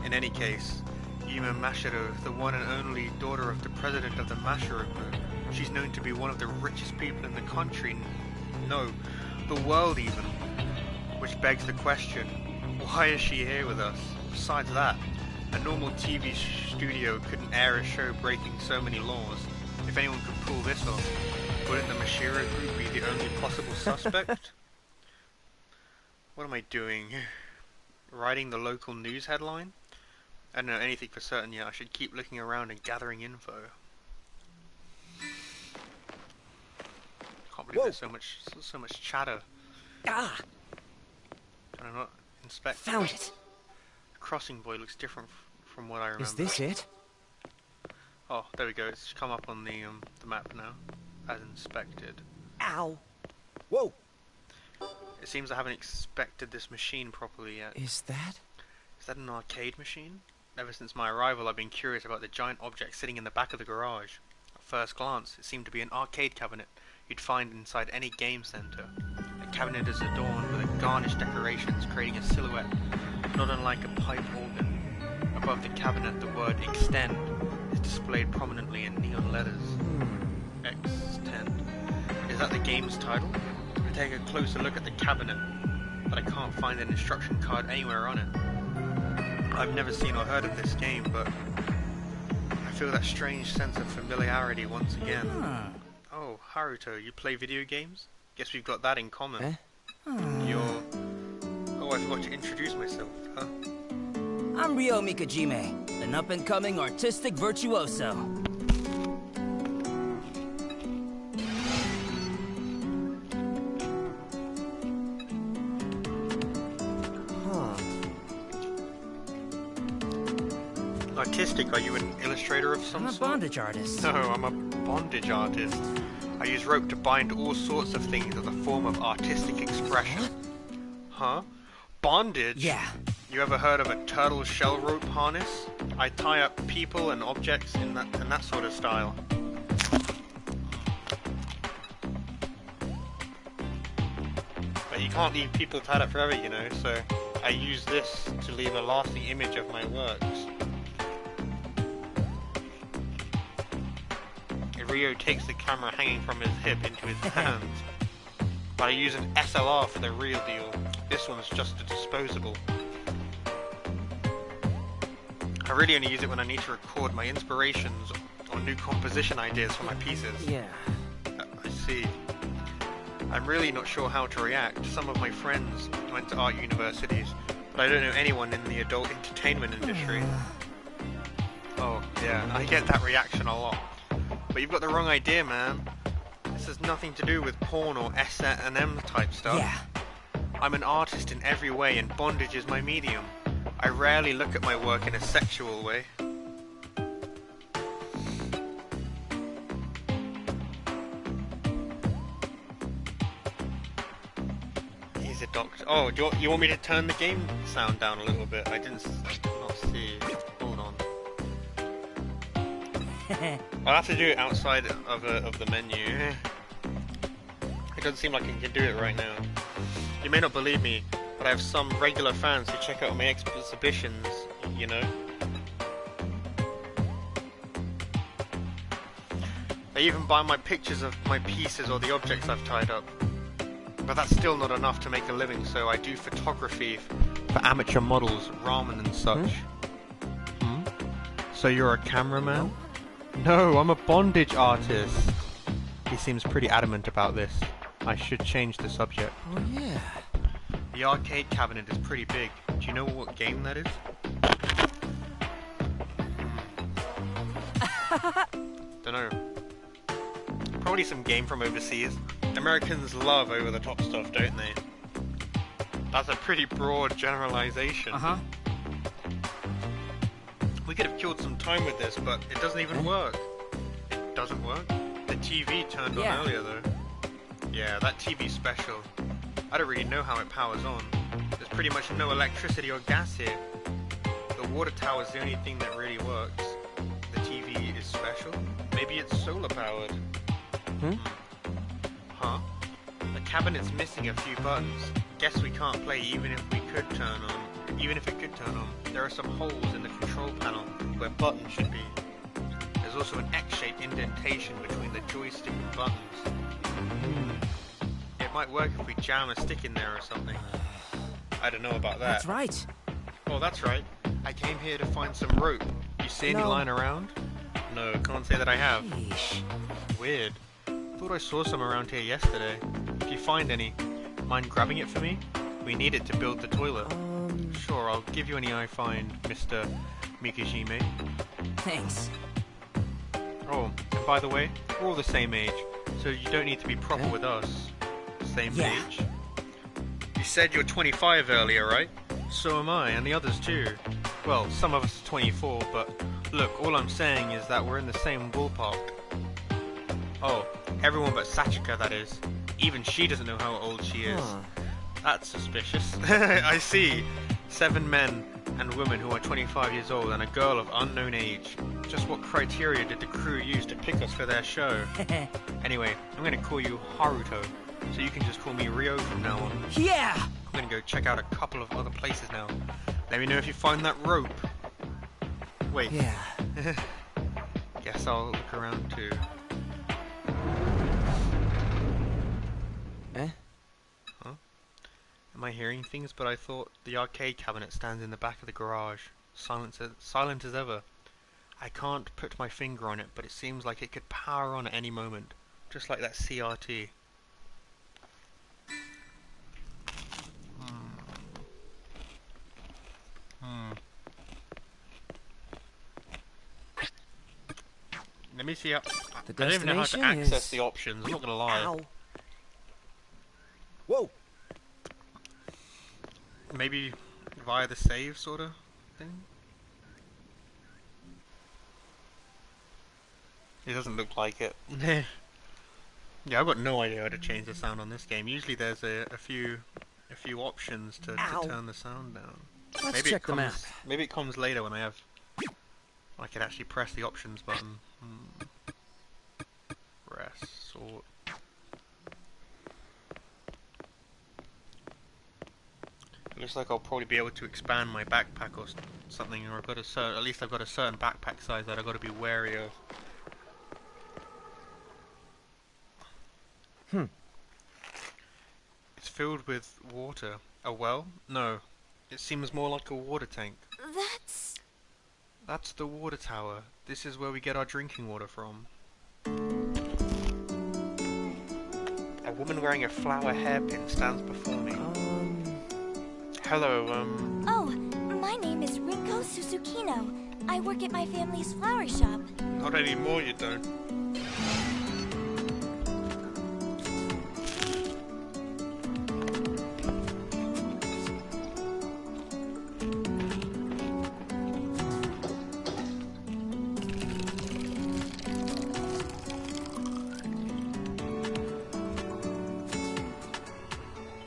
In any case, Yuma Mashiro, the one and only daughter of the president of the Mashiro Group. She's known to be one of the richest people in the country, no, the world even. Which begs the question, why is she here with us? Besides that, a normal TV studio couldn't air a show breaking so many laws. If anyone could pull this off, wouldn't the Mashiro Group be the only possible suspect? What am I doing? Writing the local news headline? I don't know anything for certain yet. I should keep looking around and gathering info. Can't believe there's so much chatter. Ah! Can I not inspect? Found it. The crossing buoy looks different from what I remember. Is this it? Oh, there we go. It's come up on the map now, as inspected. Ow! Whoa! It seems I haven't inspected this machine properly yet. Is that? Is that an arcade machine? Ever since my arrival, I've been curious about the giant object sitting in the back of the garage. At first glance, it seemed to be an arcade cabinet you'd find inside any game center. The cabinet is adorned with garnished decorations, creating a silhouette not unlike a pipe organ. Above the cabinet, the word "Extend" is displayed prominently in neon letters. Extend. Is that the game's title? I take a closer look at the cabinet, but I can't find an instruction card anywhere on it. I've never seen or heard of this game, but I feel that strange sense of familiarity once again. Oh, Haruto, you play video games? Guess we've got that in common. You're... Oh, I forgot to introduce myself, huh? I'm Ryo Mikajime, an up-and-coming artistic virtuoso. Artistic, are you an illustrator of some I'm a sort? bondage artist. No, I'm a bondage artist. I use rope to bind all sorts of things as a form of artistic expression. Huh? Bondage? Yeah. You ever heard of a turtle shell rope harness? I tie up people and objects in that sort of style. But you can't leave people tied up forever, you know, so I use this to leave a lasting image of my works. Rio takes the camera hanging from his hip into his hands. But I use an SLR for the real deal. This one's just a disposable. I really only use it when I need to record my inspirations or new composition ideas for my pieces. Yeah. I see. I'm really not sure how to react. Some of my friends went to art universities, but I don't know anyone in the adult entertainment industry. Oh, yeah, I get that reaction a lot. But you've got the wrong idea, man. This has nothing to do with porn or S&M type stuff. Yeah. I'm an artist in every way, and bondage is my medium. I rarely look at my work in a sexual way. He's a doctor. Oh, do you want me to turn the game sound down a little bit? I did not see. Hold on. I'll have to do it outside of the menu. It doesn't seem like I can do it right now. You may not believe me, but I have some regular fans who check out my exhibitions, you know. They even buy my pictures of my pieces or the objects I've tied up. But that's still not enough to make a living, so I do photography for amateur models, ramen and such. So you're a cameraman? No, I'm a bondage artist. He seems pretty adamant about this. I should change the subject. Oh, yeah. The arcade cabinet is pretty big. Do you know what game that is? Dunno. Probably some game from overseas. Americans love over-the-top stuff, don't they? That's a pretty broad generalization. Uh-huh. We could have killed some time with this, but it doesn't even work. It doesn't work? The TV turned on earlier, though. Yeah, that TV special. I don't really know how it powers on. There's pretty much no electricity or gas here. The water tower's the only thing that really works. The TV is special? Maybe it's solar powered. Huh? The cabinet's missing a few buttons. Guess we can't play even if it could turn on. There are some holes in the control panel where buttons should be. There's also an X-shaped indentation between the joystick and buttons. It might work if we jam a stick in there or something. I don't know about that. That's right. Oh, that's right. I came here to find some rope. You see any lying around? No, can't say that I have. Yeesh. Weird. Thought I saw some around here yesterday. If you find any, mind grabbing it for me? We need it to build the toilet. Sure, I'll give you any I find, Mr. Mikijime. Thanks. Oh, and by the way, we're all the same age, so you don't need to be proper with us. Same age? You said you're 25 earlier, right? So am I, and the others too. Well, some of us are 24, but look, all I'm saying is that we're in the same ballpark. Oh, everyone but Sachika, that is. Even she doesn't know how old she is. That's suspicious. I see. 7 men and women who are 25 years old and a girl of unknown age. Just what criteria did the crew use to pick us for their show? Anyway, I'm gonna call you Haruto, so you can just call me Rio from now on. Yeah! I'm gonna go check out a couple of other places now. Let me know if you find that rope. Wait. Yeah. Guess I'll look around too. Am I hearing things? But I thought the arcade cabinet stands in the back of the garage, silent as ever. I can't put my finger on it, but it seems like it could power on at any moment, just like that CRT. Let me see how... I don't even know how to access the options, I'm not gonna lie. Ow. Whoa! Maybe via the save sort of thing? It doesn't look like it. Yeah, I've got no idea how to change the sound on this game. Usually there's a few options to turn the sound down. Let's Maybe check the map. Maybe it comes later when I could actually press the options button. Rest, sort. It looks like I'll probably be able to expand my backpack or something, or at least I've got a certain backpack size that I've got to be wary of. It's filled with water. A well? No. It seems more like a water tank. That's the water tower. This is where we get our drinking water from. A woman wearing a flower hairpin stands before me. Hello, Oh, my name is Rinko Susukino. I work at my family's flower shop. Not anymore, you don't.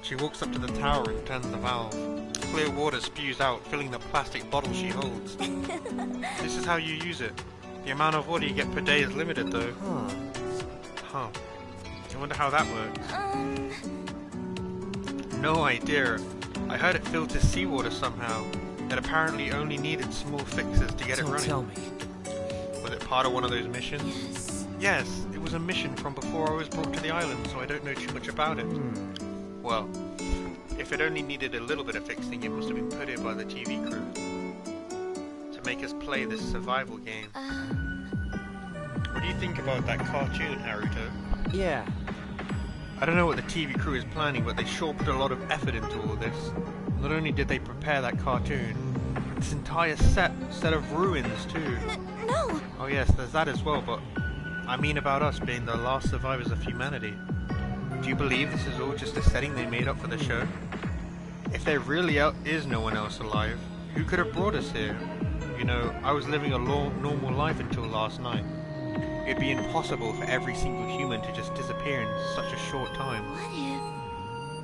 She walks up to the tower and turns the valve. Clear water spews out, filling the plastic bottle she holds. This is how you use it. The amount of water you get per day is limited, though. Huh. I wonder how that works. No idea. I heard it filters seawater somehow. It apparently only needed small fixes to get it running. Tell me. Was it part of one of those missions? Yes, it was a mission from before I was brought to the island, so I don't know too much about it. Well, if it only needed a little bit of fixing, it must have been put here by the TV crew to make us play this survival game. What do you think about that cartoon, Haruto? Yeah. I don't know what the TV crew is planning, but they sure put a lot of effort into all this. Not only did they prepare that cartoon, this entire set of ruins too. No! Oh yes, there's that as well, but I mean about us being the last survivors of humanity. Do you believe this is all just a setting they made up for the show? If there really is no one else alive, who could have brought us here? You know, I was living a normal life until last night. It'd be impossible for every single human to just disappear in such a short time.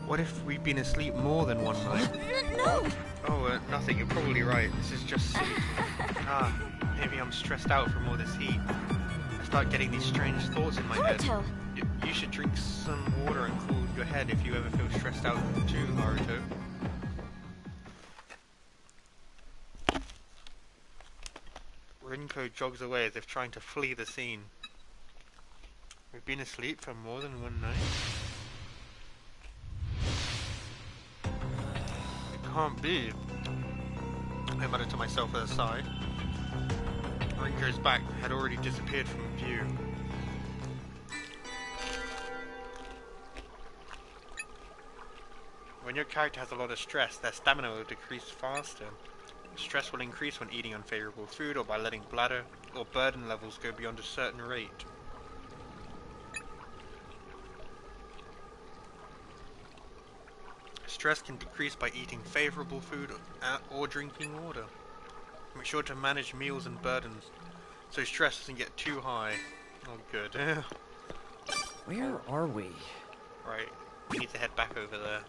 What if we've been asleep more than one night? No! Oh, nothing. You're probably right. This is just sleep. Maybe I'm stressed out from all this heat. I start getting these strange thoughts in my head. You should drink some water and cool your head if you ever feel stressed out too, Haruto. Rinko jogs away as if trying to flee the scene. We've been asleep for more than one night. It can't be. I muttered to myself with a sigh. Rinko's back had already disappeared from view. When your character has a lot of stress, their stamina will decrease faster. Stress will increase when eating unfavorable food or by letting bladder or burden levels go beyond a certain rate. Stress can decrease by eating favorable food or drinking water. Make sure to manage meals and burdens so stress doesn't get too high. Oh good. Where are we? Right, we need to head back over there.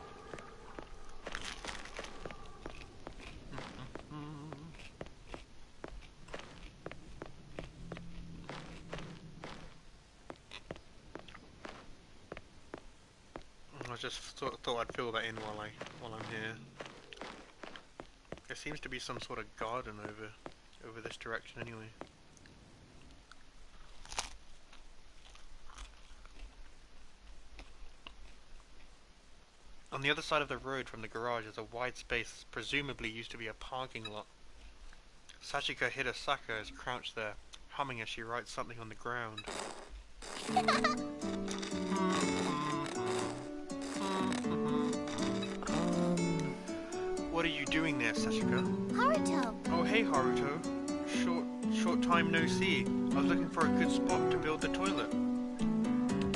I just thought I'd fill that in while I'm here. There seems to be some sort of garden over this direction anyway. On the other side of the road from the garage is a wide space, presumably used to be a parking lot. Sachiko Hidasaka is crouched there, humming as she writes something on the ground. What are you doing there, Sachiko? Haruto! Oh hey Haruto. Short time no see. I was looking for a good spot to build the toilet.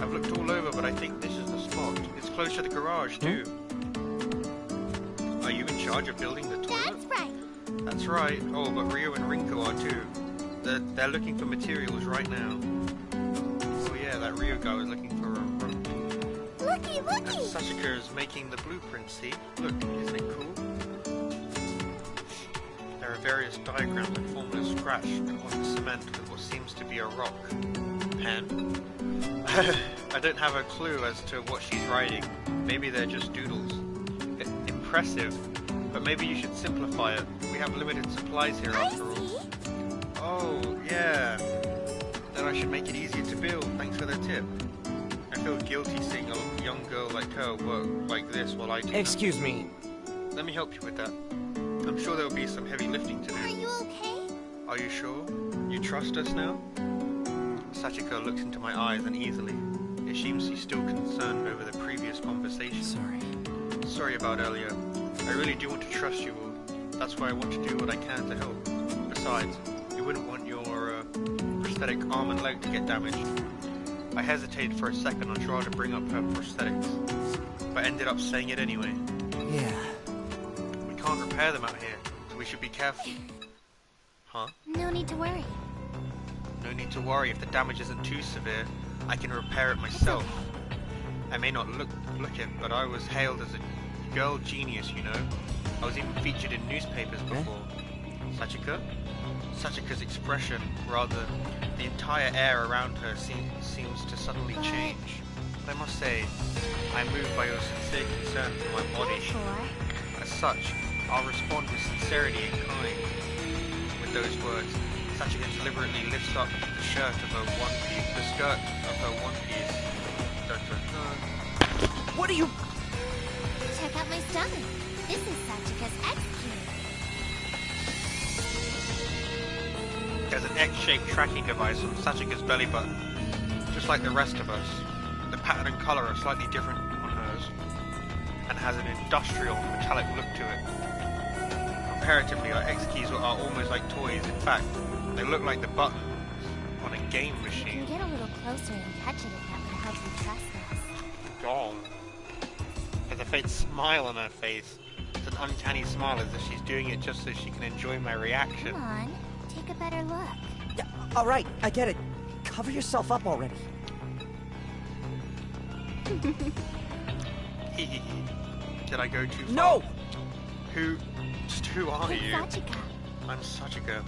I've looked all over, but I think this is the spot. It's close to the garage, too. Are you in charge of building the toilet? That's right. That's right. Oh, but Rio and Rinko are too. They're looking for materials right now. that Rio guy was looking for a room. Looky, And looky! Sachika is making the blueprint, see? Look, isn't it cool? There are various diagrams and formulas scratched on the cement with what seems to be a rock. Pen? I don't have a clue as to what she's writing. Maybe they're just doodles. Impressive, but maybe you should simplify it. We have limited supplies here after all. Oh, yeah. Then I should make it easier to build. Thanks for the tip. I feel guilty seeing a young girl like her work like this while I do Excuse me. Let me help you with that. I'm sure there will be some heavy lifting to do. Are you okay? Are you sure? You trust us now? Sachika looks into my eyes uneasily. It seems she's still concerned over the previous conversation. Sorry about earlier. I really do want to trust you all. That's why I want to do what I can to help. Besides, you wouldn't want your prosthetic arm and leg to get damaged. I hesitated for a second on trying to bring up her prosthetics, but ended up saying it anyway. Yeah. We can't repair them out here, so we should be careful. Huh? No need to worry. No need to worry. If the damage isn't too severe, I can repair it myself. I may not look it, but I was hailed as a girl genius, you know. I was even featured in newspapers before. Sachika? Sachika's expression, rather, the entire air around her seems to suddenly change. But I must say, I am moved by your sincere concern for my body. As such, I'll respond with sincerity and kind. With those words, Sachika deliberately lifts up the shirt of her one piece, the skirt of her one piece. Dun, dun, dun. What are you... Check out my stomach. This is Sachika's X-Cube. There's an X-shaped tracking device on Sachika's belly button, just like the rest of us. The pattern and colour are slightly different on hers, and has an industrial, metallic look to it. Comparatively, our X-keys are almost like toys. In fact, they look like the buttons on a game You machine. can get a little closer and touch it if that would help you trust us. Gone. There's a faint smile on her face. It's an uncanny smile, as if she's doing it just so she can enjoy my reaction. Come on, take a better look. Yeah, all right, I get it. Cover yourself up already. Did I go too far? No! Who are It's you? Sachika. I'm Sachika.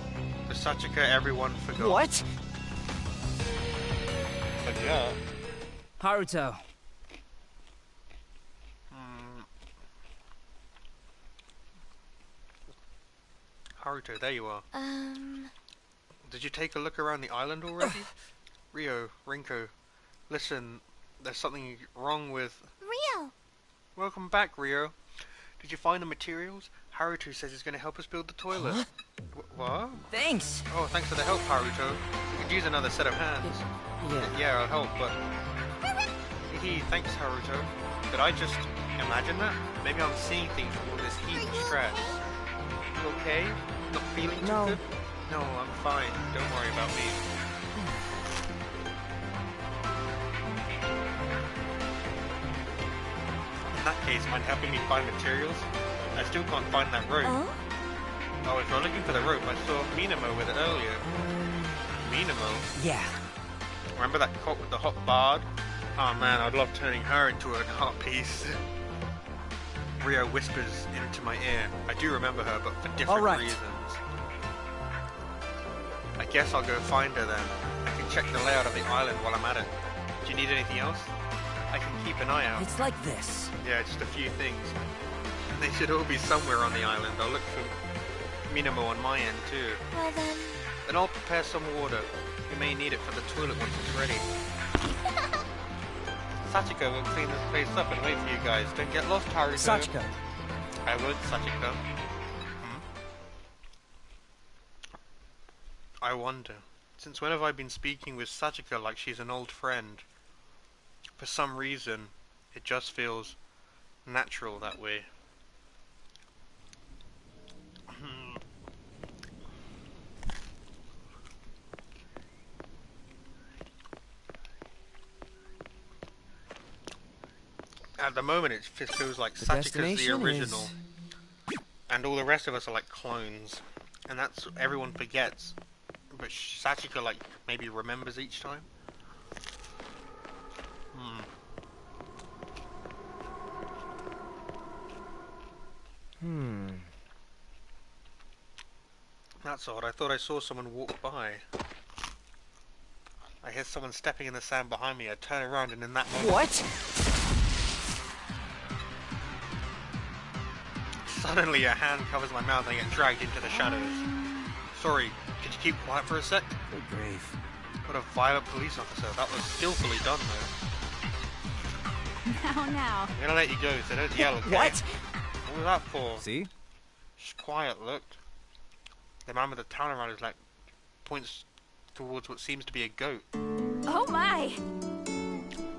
The Sachika everyone forgot. What? But yeah. Haruto. Haruto, there you are. Did you take a look around the island already? Rio, Rinko, listen, there's something wrong with... Rio! Welcome back, Rio. Did you find the materials? Haruto says he's going to help us build the toilet. Huh? What? Thanks. Oh, thanks for the help, Haruto. We could use another set of hands. Yeah, I'll help, but... Hee, thanks, Haruto. Did I just imagine that? Maybe I'm seeing things from all this heat and stress. You okay? Not feeling too No. good? No, I'm fine. Don't worry about me. In that case, mind helping me find materials? I still can't find that rope. Oh, if you're looking for the rope, I saw Minamo with it earlier. Minamo? Yeah. Remember that cop with the hot bard? Oh man, I'd love turning her into an art piece. Rio whispers into my ear. I do remember her, but for different reasons. I guess I'll go find her then. I can check the layout of the island while I'm at it. Do you need anything else? I can keep an eye out. It's like this. Yeah, just a few things. They should all be somewhere on the island. I'll look for Minamo on my end too. Well then... Then I'll prepare some water. We may need it for the toilet once it's ready. Sachika will clean this place up and wait for you guys. Don't get lost, Haruto. Sachika. I would, Sachika. I wonder, since when have I been speaking with Sachika like she's an old friend? For some reason, it just feels natural that way. At the moment, it feels like Sachika's the original, and all the rest of us are like clones, and that's what everyone forgets. But Sachika, like, maybe remembers each time. That's odd. I thought I saw someone walk by. I hear someone stepping in the sand behind me. I turn around and in that moment... What? Suddenly a hand covers my mouth and I get dragged into the shadows. Sorry, could you keep quiet for a sec? Good grief. What a violent police officer. That was skillfully done though. Now. I'm gonna let you go, so don't yell, okay? What? What was that for? See? Just quiet, look. The man with the towel around his leg points towards what seems to be a goat. Oh my!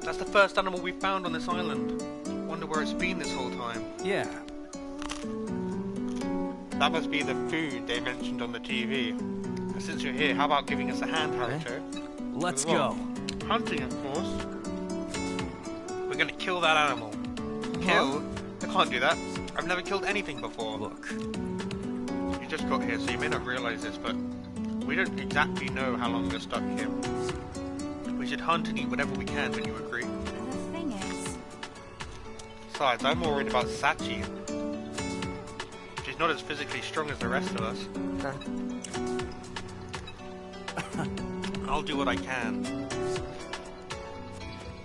That's the first animal we found on this island. Wonder where it's been this whole time. Yeah. That must be the food they mentioned on the TV. And since you're here, how about giving us a hand, Haruto? Let's With what? go. Hunting, of course. We're gonna kill that animal. Kill? I can't do that. I've never killed anything before. Look. You just got here, so you may not realize this, but we don't exactly know how long we're stuck here. We should hunt and eat whatever we can, when you agree. The thing is... Besides, I'm more worried about Sachi. She's not as physically strong as the rest of us. I'll do what I can.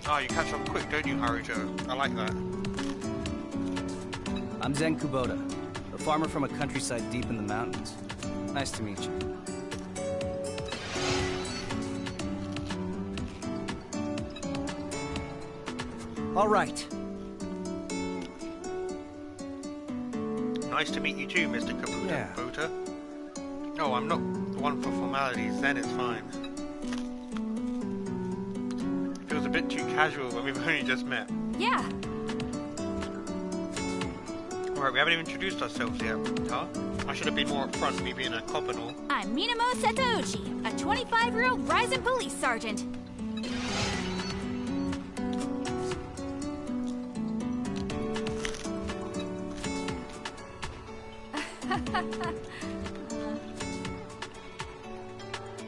Oh, you catch on quick, don't you, Haruto? I like that. I'm Zen Kubota, a farmer from a countryside deep in the mountains. Nice to meet you. All right. Nice to meet you too, Mr. Kubota. Oh, I'm not the one for formalities, then it's fine. Feels a bit too casual when we've only just met. Yeah. Alright, we haven't even introduced ourselves yet, huh? I should have been more upfront, me being a cop and all. I'm Minamo Setouchi, a 25-year-old rising police sergeant.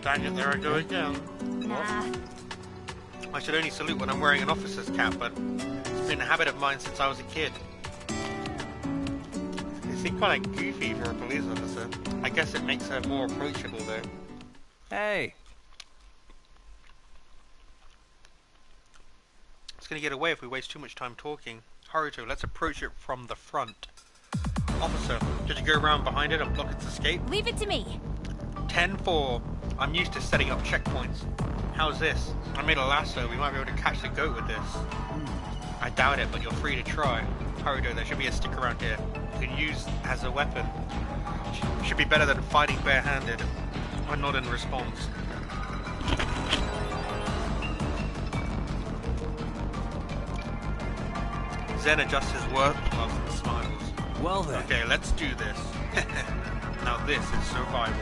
Dang it, there I go again. Nah. I should only salute when I'm wearing an officer's cap, but it's been a habit of mine since I was a kid. They seem quite like goofy for a police officer. I guess it makes her more approachable though. Hey. It's gonna get away if we waste too much time talking. Haruto, let's approach it from the front. Officer, did you go around behind it and block its escape? Leave it to me. 10-4. I'm used to setting up checkpoints. How's this? I made a lasso. We might be able to catch the goat with this. I doubt it, but you're free to try. Haruto, there should be a stick around here. You can use as a weapon. Should be better than fighting barehanded. I nod in response. Zen adjusts his work gloves and smiles. Well then. Okay, let's do this. Now this is survival.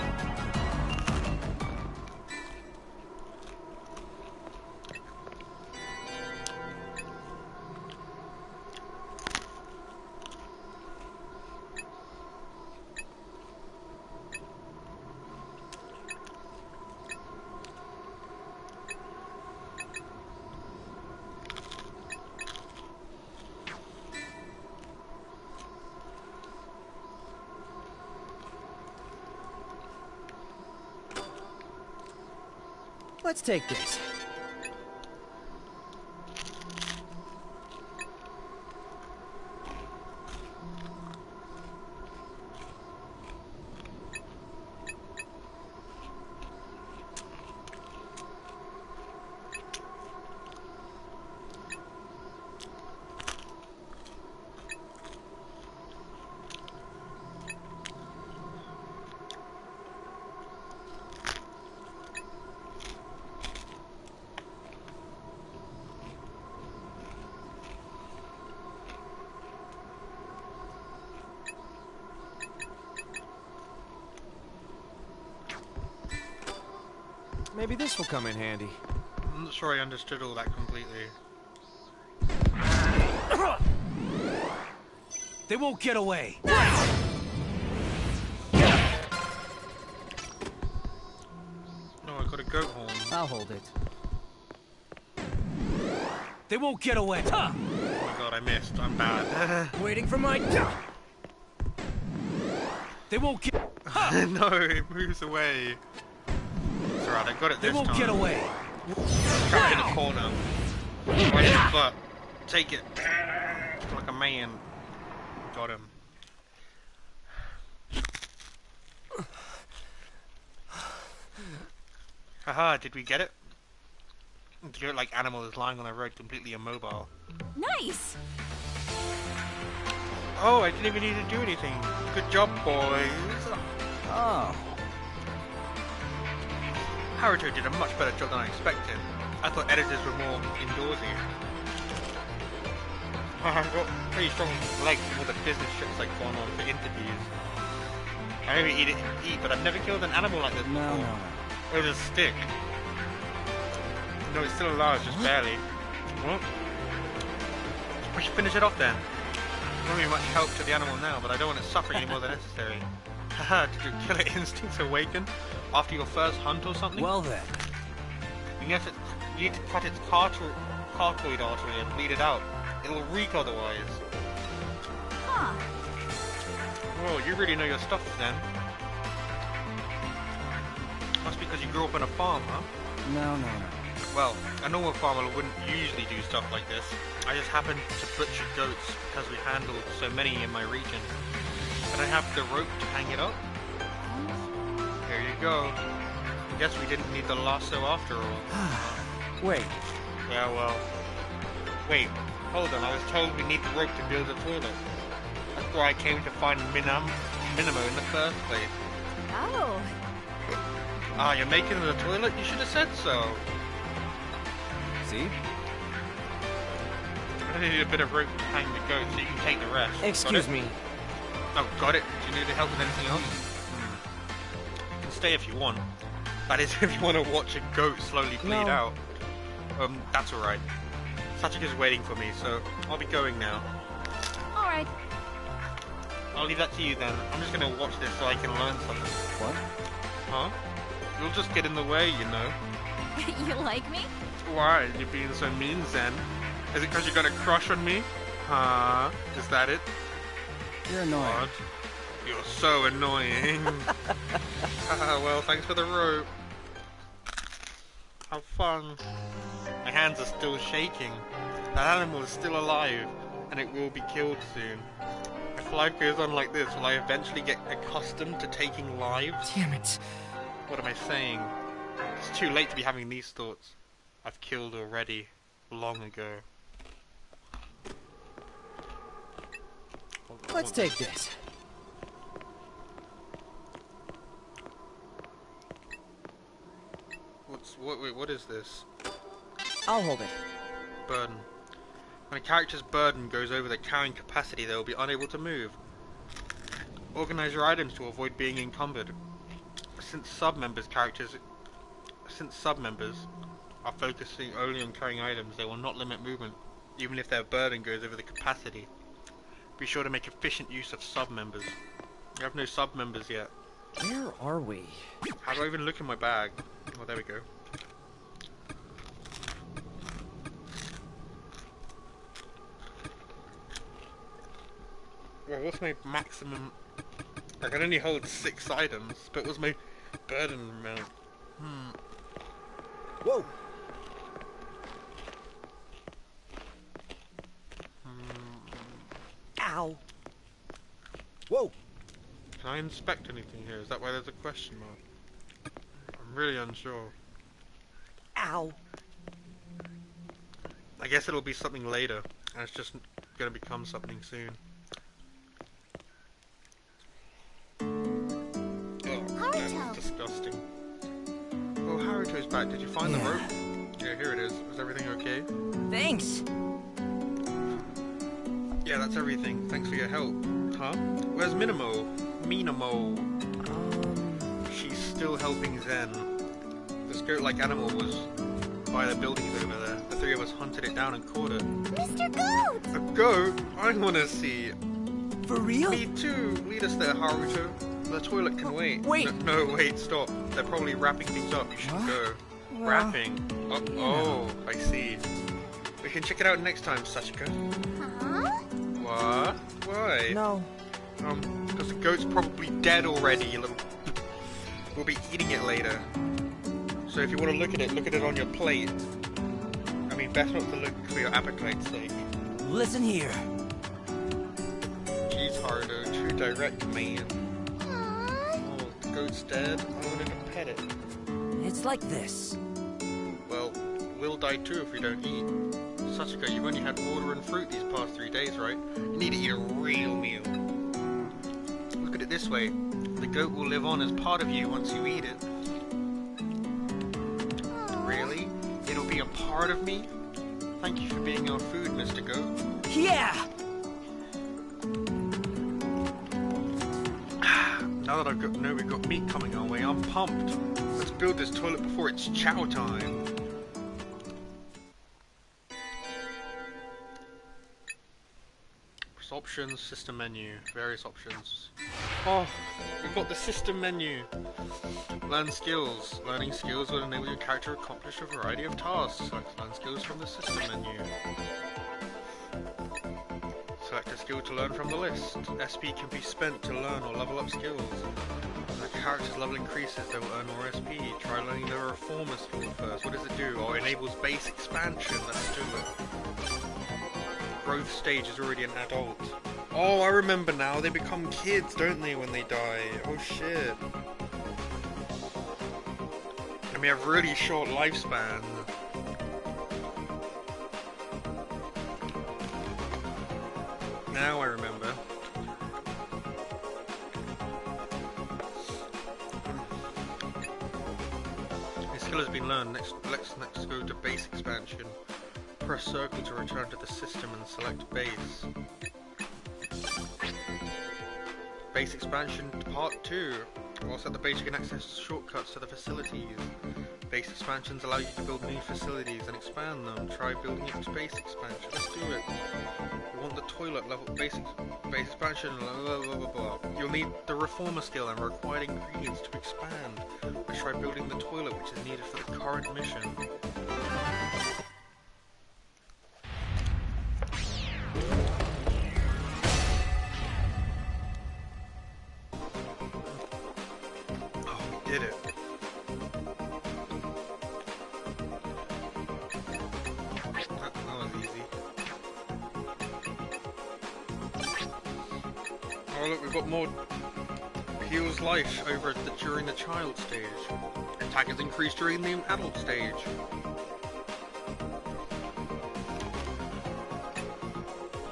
Let's take this. Maybe this will come in handy. I'm not sure I understood all that completely. They won't get away. No, I got a goat horn. I'll hold it. They won't get away. Huh. Oh my god, I missed. I'm bad. Waiting for my... They won't get... No, it moves away. It's alright, I got it this time. They won't get away. Trapped in a corner. Right in the butt. Take it. Like a man. Got him. Haha, did we get it? The goat-like animal is lying on the road completely immobile. Nice! Oh, I didn't even need to do anything. Good job, boys. Oh. Haruto did a much better job than I expected. I thought editors were more indoorsy. I've got pretty strong legs from all the business trips I've gone on for interviews. I only eat, but I've never killed an animal like this before. No. With a stick. No, it's still alive, just barely. What? We should finish it off then. It won't be much help to the animal now, but I don't want it suffering any more than necessary. Haha, did your killer instincts awaken after your first hunt or something? Well then. You need to cut its carotid artery and bleed it out. It'll reek otherwise. Huh. Whoa, you really know your stuff then. Must be because you grew up on a farm, huh? No. Well, a normal farmer wouldn't usually do stuff like this. I just happened to butcher goats because we handled so many in my region. Can I have the rope to hang it up? Here you go. I guess we didn't need the lasso after all. Wait. Yeah, well... Wait, hold on, I was told we need the rope to build a toilet. That's why I came to find Minamo in the first place. Oh. Ah, you're making the toilet? You should have said so. See? I need a bit of rope to hang the goat so you can take the rest. Excuse me. Oh, got it. Do you need help with anything else? You can stay if you want. That is, if you want to watch a goat slowly bleed out. That's alright. Sachika's waiting for me, so I'll be going now. Alright. I'll leave that to you then. I'm just gonna watch this so I can learn something. What? Huh? You'll just get in the way, you know. You like me? Why? You're being so mean, Zen. Is it because you got a crush on me? Huh? Is that it? You're annoying. What? You're so annoying. Well, thanks for the rope. Have fun. My hands are still shaking. That animal is still alive, and it will be killed soon. If life goes on like this, will I eventually get accustomed to taking lives? Damn it. What am I saying? It's too late to be having these thoughts. I've killed already, long ago. Let's take this. What is this? I'll hold it. Burden. When a character's burden goes over the carrying capacity, they will be unable to move. Organize your items to avoid being encumbered. Since sub-members are focusing only on carrying items, they will not limit movement, even if their burden goes over the capacity. Be sure to make efficient use of sub-members. We have no sub-members yet. Where are we? How do I even look in my bag? Oh, there we go. Well, what's my maximum? I can only hold 6 items, but what's my burden amount? Whoa! Ow! Whoa! Can I inspect anything here? Is that why there's a question mark? I'm really unsure. Ow! I guess it'll be something later, and it's just gonna become something soon. Oh, that's disgusting. Oh, Haruto's back. Did you find the rope? Yeah, here it is. Is everything okay? Thanks. Yeah, that's everything. Thanks for your help. Huh? Where's Minamo? She's still helping Zen. This goat-like animal was by the buildings over there. The 3 of us hunted it down and caught it. Mr. Goat! A goat? I wanna see. For real? Me too. Lead us there, Haruto. The toilet can wait. Wait. No, wait, stop. They're probably wrapping things up. You should go. Well, Wrapping? Oh, I see. We can check it out next time, Sachika. Huh? What? Why? No. Because the goat's probably dead already, you little... We'll be eating it later. So if you want to look at it on your plate. I mean, best not to look for your appetite's sake. Listen here. Jeez, Haruto, too direct, man. Oh, the goat's dead? I wanted to pet it. It's like this. Well, we'll die too if we don't eat. Sachika, you've only had water and fruit these past 3 days, right? You need to eat a real meal. Look at it this way. The goat will live on as part of you once you eat it. Really? It'll be a part of me? Thank you for being our food, Mr. Goat. Yeah! Now that we've got meat coming our way, I'm pumped. Let's build this toilet before it's chow time. Options, system menu, various options. Oh, we've got the system menu. Learn skills. Learning skills will enable your character to accomplish a variety of tasks. Select learn skills from the system menu. Select a skill to learn from the list. SP can be spent to learn or level up skills. As the character's level increases, they will earn more SP. Try learning the reformer skill first. What does it do? Oh, it enables base expansion. Let's do it. Growth stage is already an adult. Oh, I remember now. They become kids, don't they, when they die? Oh shit. And we have really short lifespan. Now I remember. The skill has been learned. Let's go to base expansion. Press circle to return to the system and select base. Base expansion part 2. Whilst at the base you can access shortcuts to the facilities. Base expansions allow you to build new facilities and expand them. Try building it to base expansion. Let's do it. We want the toilet level base expansion, blah blah blah blah. You'll need the reformer skill and required ingredients to expand. Let's try building the toilet which is needed for the current mission. Did it. That was easy. Oh look, we've got more heals life over during the child stage. Attack is increased during the adult stage.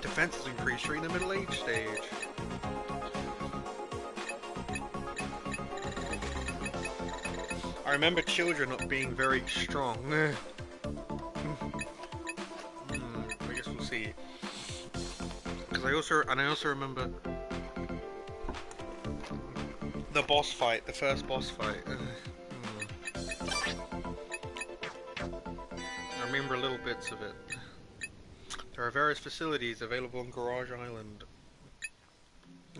Defense is increased during the middle-aged stage. I remember children not being very strong. I guess we'll see. Because I also remember the boss fight, the first boss fight. I remember little bits of it. There are various facilities available on Garage Island.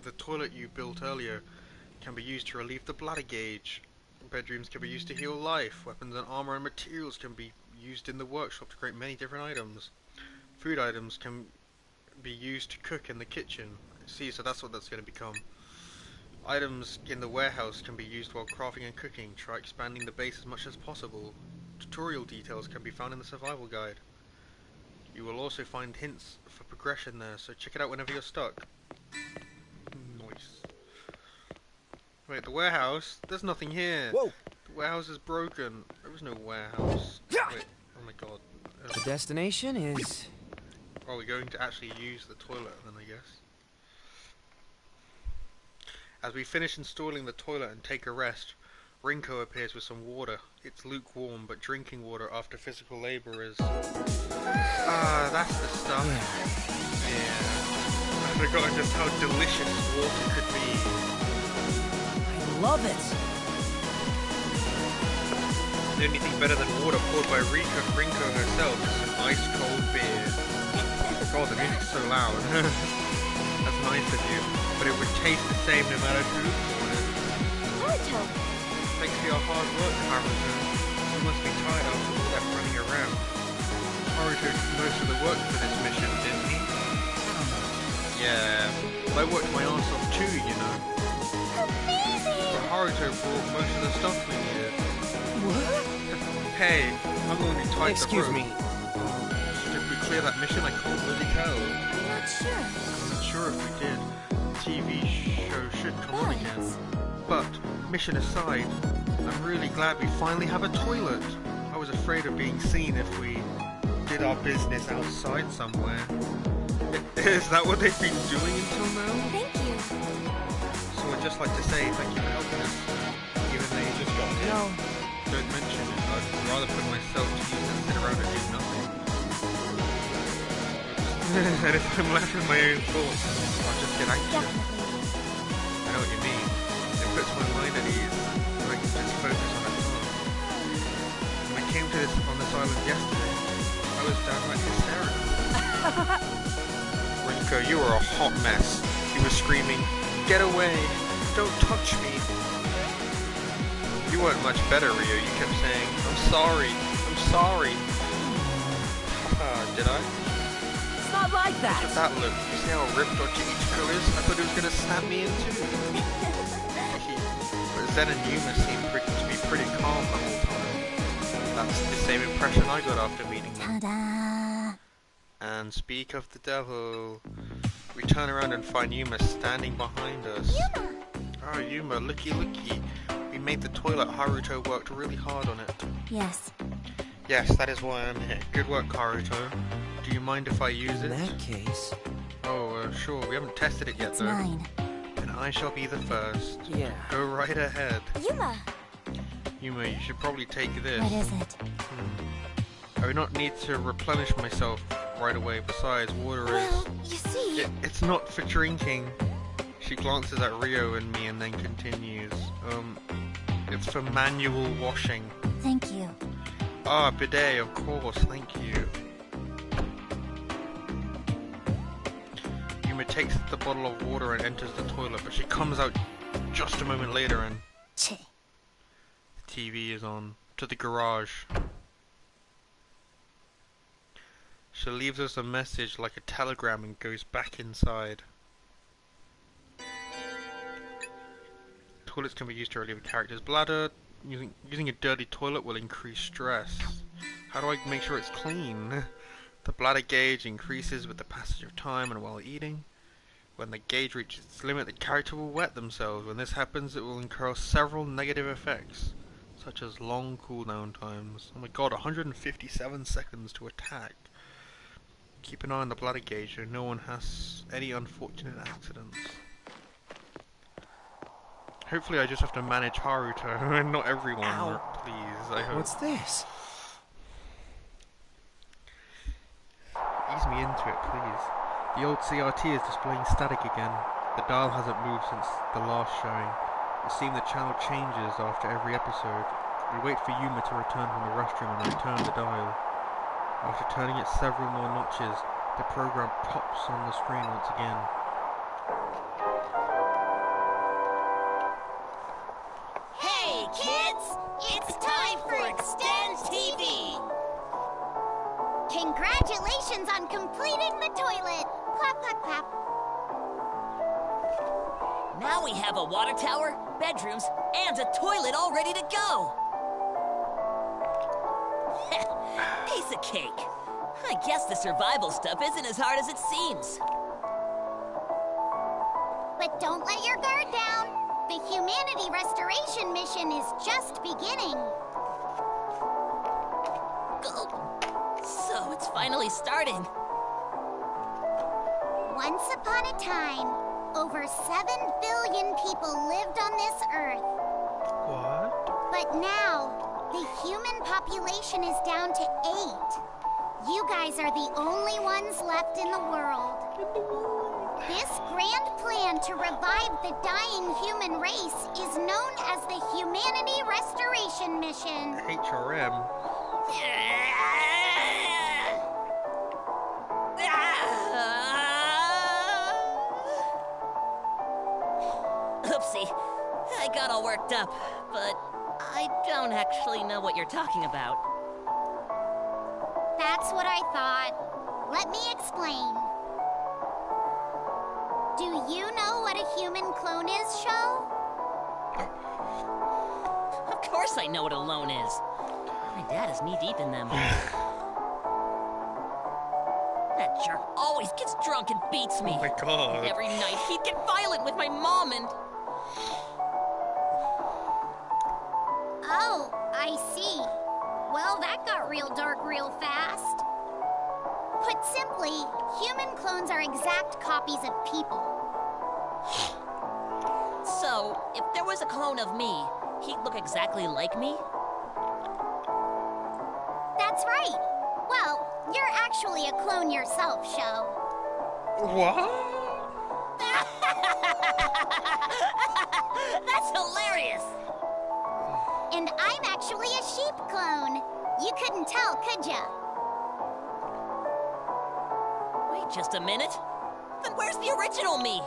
The toilet you built earlier can be used to relieve the bladder gauge. Bedrooms can be used to heal life. Weapons and armor and materials can be used in the workshop to create many different items. Food items can be used to cook in the kitchen. See, so that's what that's going to become. Items in the warehouse can be used while crafting and cooking. Try expanding the base as much as possible. Tutorial details can be found in the survival guide. You will also find hints for progression there, so check it out whenever you're stuck. Nice. Wait, the warehouse? There's nothing here. Whoa! The warehouse is broken. There was no warehouse. Wait, oh my god. The destination is... Are we going to actually use the toilet then, I guess? As we finish installing the toilet and take a rest, Rinko appears with some water. It's lukewarm, but drinking water after physical labor is... Ah, that's the stuff. Yeah. I forgot just how delicious water could be. I love it! The only thing better than water poured by Rinko herself is some ice-cold beer. God, the music's so loud. That's nice of you, but it would taste the same no matter who poured it. Haruto! Thanks for your hard work, Haruto. You must be tired after all that running around. Haruto did most of the work for this mission, didn't he? Yeah, I worked my arse off too, you know. Amazing! But Haruto brought most of the stuff we needed. What? Hey, I'm the one who tied the Excuse rope. me. Did we clear that mission? I can't really tell. I'm not sure. I'm not sure if we did. TV show should come on again. But, mission aside, I'm really glad we finally have a toilet. I was afraid of being seen if we did our business outside somewhere. Is that what they've been doing until now? Thank you. So I'd just like to say thank you for helping us, even though you just got here. No. Don't mention it. I'd rather put myself to use than sit around and do nothing. And if I'm left with my own thoughts, I'll just get anxious. I know what you mean. It puts my mind at ease, and I can just focus on a task. When I came to this island yesterday, I was downright hysterical. Rinko, you were a hot mess. He was screaming, "Get away! Don't touch me!" You weren't much better, Rio. You kept saying, "I'm sorry, I'm sorry." Did I? It's not like that. Look at that look. You see how ripped Ichiko is? I thought he was gonna snap me in too. But Zen and Yuma seemed to be pretty calm the whole time. That's the same impression I got after meeting them. Ta-da! And speak of the devil, we turn around and find Yuma standing behind us. Yuma! Oh, Yuma, looky looky. We made the toilet. Haruto worked really hard on it. Yes. Yes, that is why I'm here. Good work, Haruto. Do you mind if I use In it? that case... Oh, sure. We haven't tested it yet, It's though. mine. And I shall be the first. Yeah. Go right ahead. Yuma! Yuma, you should probably take this. What is it? I would not need to replenish myself right away. Besides, water Well, you see... It's not for drinking. She glances at Rio and me and then continues. It's for manual washing. Thank you. Ah, bidet, of course, thank you. Yuma takes the bottle of water and enters the toilet, but she comes out just a moment later and Cheh. the TV is on. To the garage. She leaves us a message like a telegram and goes back inside. Toilets can be used to relieve a character's bladder. Using a dirty toilet will increase stress. How do I make sure it's clean? The bladder gauge increases with the passage of time and while eating. When the gauge reaches its limit, the character will wet themselves. When this happens, it will incur several negative effects, such as long cooldown times. Oh my god, 157 seconds to attack. Keep an eye on the bladder gauge so no one has any unfortunate accidents. Hopefully I just have to manage Haruto and not everyone, Ow. please, I hope. What's this? Ease me into it, please. The old CRT is displaying static again. The dial hasn't moved since the last showing. It seems the channel changes after every episode. We wait for Yuma to return from the restroom and then turn the dial. After turning it several more notches, the program pops on the screen once again. Hey, kids! It's time for Extend TV! Congratulations on completing the toilet! Clap, clap, clap. Now we have a water tower, bedrooms, and a toilet all ready to go! Piece of cake. I guess the survival stuff isn't as hard as it seems. But don't let your guard down. The humanity restoration mission is just beginning. So it's finally starting. Once upon a time, over 7 billion people lived on this Earth. What? But now, the human population is down to 8. You guys are the only ones left in the world. This grand plan to revive the dying human race is known as the Humanity Restoration Mission. HRM? Oopsie. I got all worked up, but I don't actually know what you're talking about. That's what I thought. Let me explain. Do you know what a human clone is, Sho? Of course I know what a loan is. My dad is knee-deep in them. That jerk always gets drunk and beats me. Oh my god. And every night he'd get violent with my mom and... Oh, I see. Well, that got real dark real fast. Put simply, human clones are exact copies of people. So, if there was a clone of me, he'd look exactly like me? That's right. Well, you're actually a clone yourself, Sho. What? That's hilarious! And I'm actually a sheep clone. You couldn't tell, could ya? Wait just a minute. Then where's the original me?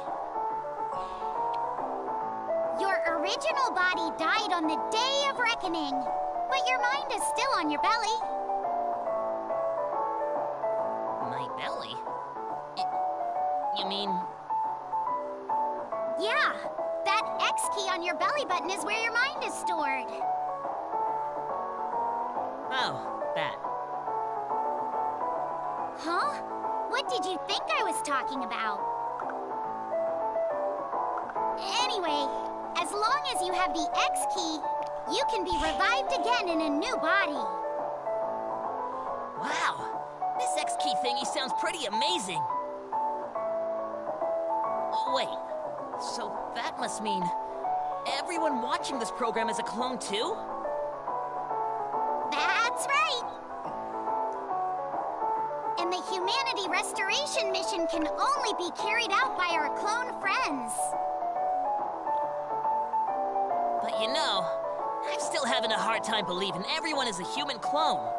Your original body died on the Day of Reckoning, but your mind is still on your belly. My belly? You mean... Yeah, that X key on your belly button is where your mind is stored. Oh, that. Huh? What did you think I was talking about? Anyway, as long as you have the X key, you can be revived again in a new body. Wow! This X-key thingy sounds pretty amazing. Wait, so that must mean everyone watching this program is a clone too? That's right! And the Humanity Restoration mission can only be carried out by our clone friends. But you know, I'm still having a hard time believing everyone is a human clone.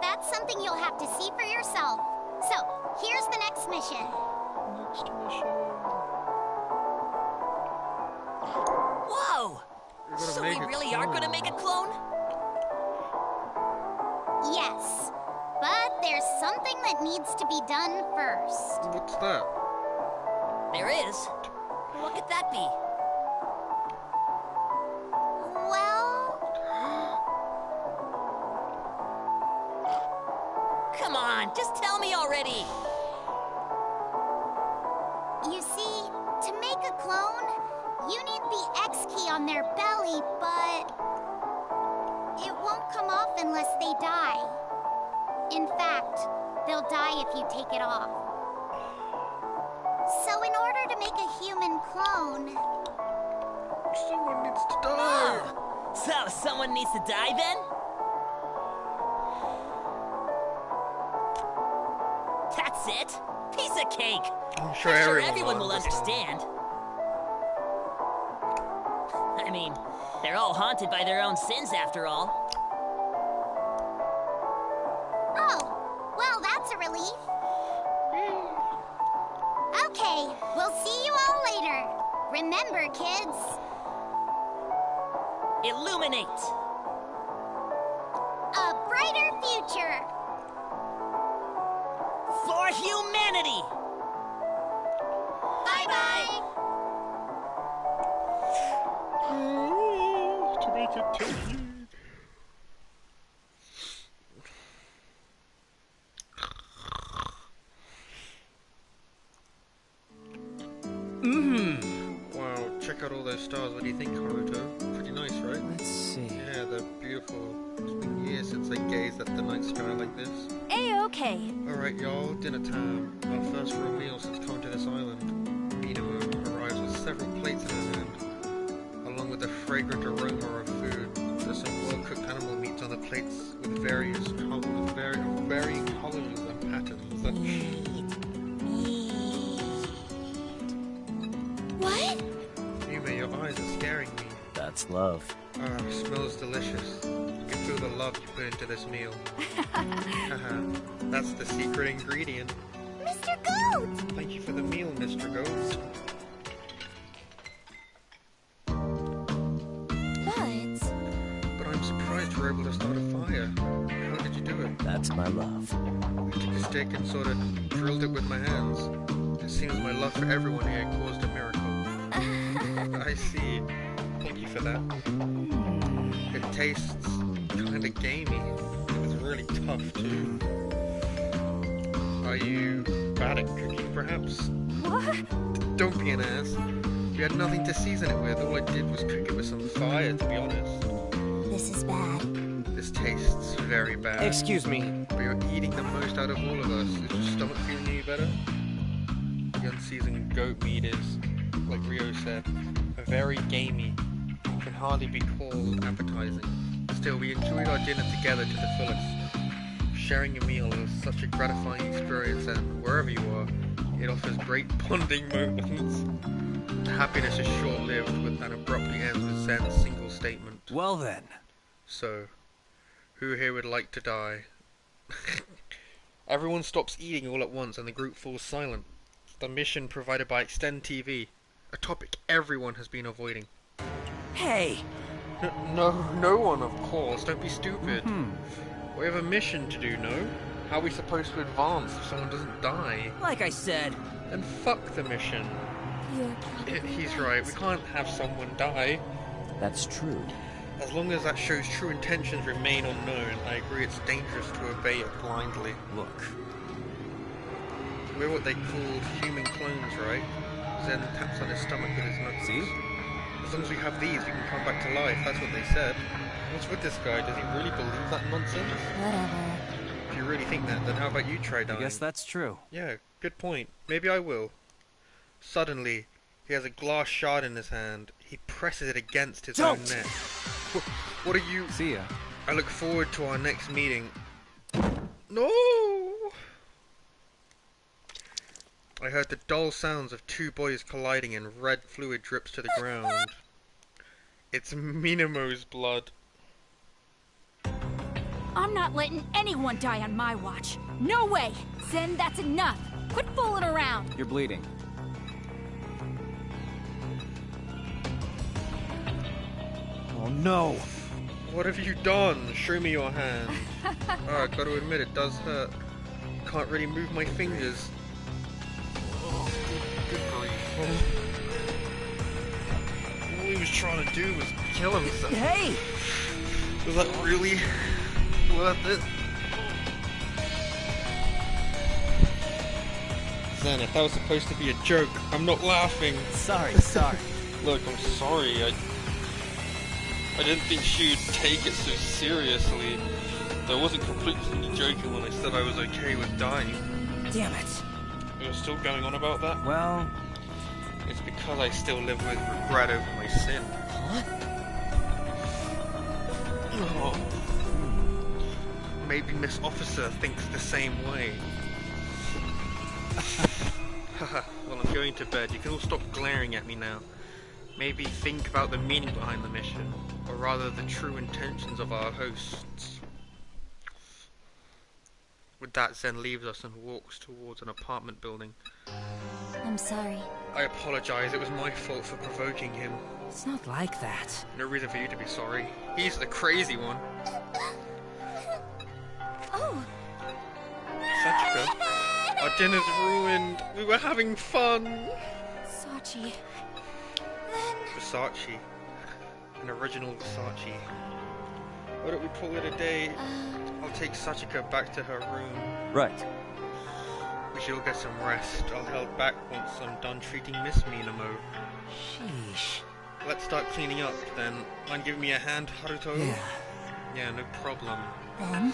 That's something you'll have to see for yourself. So, here's the next mission. Whoa! So we really are gonna make a clone? Yes, but there's something that needs to be done first. What's that? There is. What could that be? Well... Come on, just tell me already! You see, to make a clone, you need the X key on their belly, but... it won't come off unless they die. In fact, they'll die if you take it off. So in order to make a human clone... Someone needs to die! Oh, so someone needs to die then? That's it! Piece of cake! I'm sure everyone will understand. I mean, they're all haunted by their own sins after all. Oh, well, that's a relief. Okay, we'll see you all later. Remember, kids. Illuminate! A brighter future. For humanity! Bye-bye! To make it tasty. Wow, check out all those stars. What do you think, Haruto? Pretty nice, right? Let's see. Yeah, they're beautiful. It's been years since I gazed at the night sky like this. A-okay. Alright, y'all, dinner time. Our first real meal since coming to this island. Minamo arrives with several plates in her hand, along with the fragrant aroma of food. There's some well-cooked animal meats on the plates with varying colors and patterns. What? Yume, your eyes are scaring me. That's love. Smells delicious. You can feel the love you put into this meal. Haha, that's the secret ingredient. Mr. Goat! Thank you for the meal, Mr. Goat. But... But I'm surprised express my love. I took a stick and sort of drilled it with my hands. It seems my love for everyone here caused a miracle. I see. Thank you for that. It tastes kinda gamey. It's really tough too. Are you bad at cooking, perhaps? What? Don't be an ass. We had nothing to season it with. All I did was cook it with some fire, to be honest. This is bad. This tastes very bad. Excuse me. But you're eating the most out of all of us. Is your stomach feeling any better? The unseasoned goat meat is, like Rio said, very gamey. Can hardly be called appetizing. Still, we enjoyed our dinner together to the fullest. Sharing a meal is such a gratifying experience, and wherever you are, it offers great bonding moments. The happiness is short-lived and abruptly ends with Zen's single statement. Well then. So, who here would like to die? Everyone stops eating all at once and the group falls silent. The mission provided by Extend TV, a topic everyone has been avoiding. Hey! No one, of course. Don't be stupid. We have a mission to do, no? How are we supposed to advance if someone doesn't die? Like I said. Then fuck the mission. He's right. We can't have someone die. That's true. As long as that show's true intentions remain unknown, I agree it's dangerous to obey it blindly. Look. We're what they called human clones, right? Zen taps on his stomach with his knuckles. See? As long as we have these, we can come back to life. That's what they said. What's with this guy? Does he really believe that nonsense? Whatever. If you really think that, then how about you try dying? I guess that's true. Yeah, good point. Maybe I will. Suddenly, he has a glass shard in his hand. He presses it against his own neck. What are you... See ya. I look forward to our next meeting. No! I heard the dull sounds of two bodies colliding and red fluid drips to the ground. It's Minamo's blood. I'm not letting anyone die on my watch. No way! Zen, that's enough. Quit fooling around. You're bleeding. Oh no! What have you done? Show me your hand. Oh, I gotta admit, it does hurt. Can't really move my fingers. Oh, good grief. All he was trying to do was kill himself. Hey! Was that really worth it? Zen, if that was supposed to be a joke, I'm not laughing. Sorry. Look, I'm sorry. I didn't think she'd take it so seriously. I wasn't completely joking when I said I was okay with dying. Damn it. You're still going on about that? Well... It's because I still live with regret over my sin. Huh? Oh. Maybe Miss Officer thinks the same way. Haha, well, I'm going to bed. You can all stop glaring at me now. Maybe think about the meaning behind the mission, or rather the true intentions of our hosts. With that, Zen leaves us and walks towards an apartment building. I'm sorry. I apologize, it was my fault for provoking him. It's not like that. No reason for you to be sorry. He's the crazy one. Oh! Sachika, our dinner's ruined. We were having fun. Sachi. Versace. An original Versace. Why don't we call it a day? I'll take Sachika back to her room. Right. We should all get some rest. I'll head back once I'm done treating Miss Minamo. Sheesh. Let's start cleaning up then. Mind giving me a hand, Haruto? Yeah. Yeah, no problem. Then?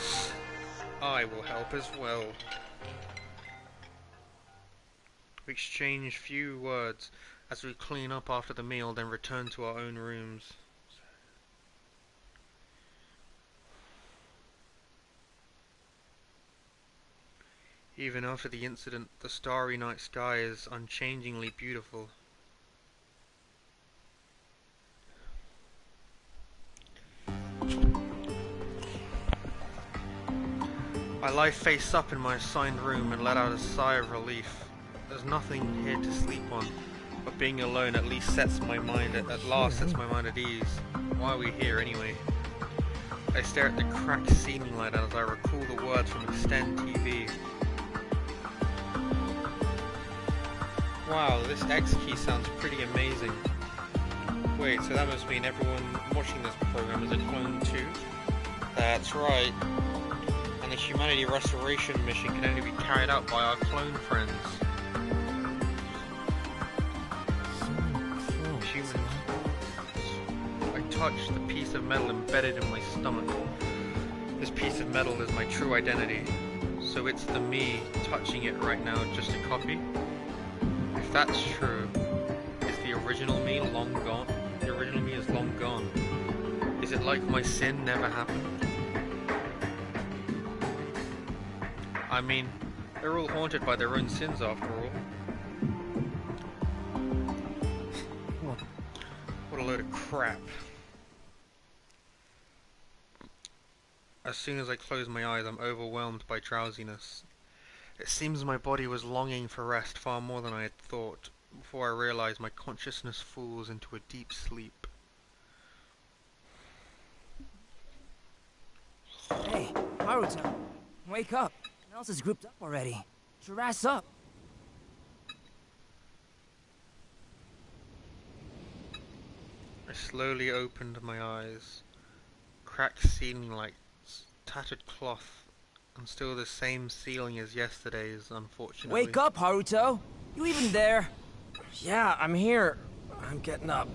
I will help as well. We exchange few words as we clean up after the meal, then return to our own rooms. Even after the incident, the starry night sky is unchangingly beautiful. I lie face up in my assigned room and let out a sigh of relief. There's nothing here to sleep on, but being alone at least sets my mind at ease. Why are we here anyway? I stare at the cracked ceiling light as I recall the words from Extend TV. Wow, this X key sounds pretty amazing. Wait, so that must mean everyone watching this program is a clone too? That's right. And the humanity restoration mission can only be carried out by our clone friends. Human clones. I touched the piece of metal embedded in my stomach. This piece of metal is my true identity. So it's the me touching it right now, just a copy? If that's true, is the original me long gone? The original me is long gone. Is it like my sin never happened? I mean, they're all haunted by their own sins after all. What a load of crap. As soon as I close my eyes, I'm overwhelmed by drowsiness. It seems my body was longing for rest far more than I had thought, before I realized my consciousness falls into a deep sleep. Hey, Haruto, wake up. Everyone else is grouped up already. Get your ass up. I slowly opened my eyes. Cracked ceiling lights, tattered cloth, and still the same ceiling as yesterday's, unfortunately. Wake up, Haruto! You even there? Yeah, I'm here. I'm getting up.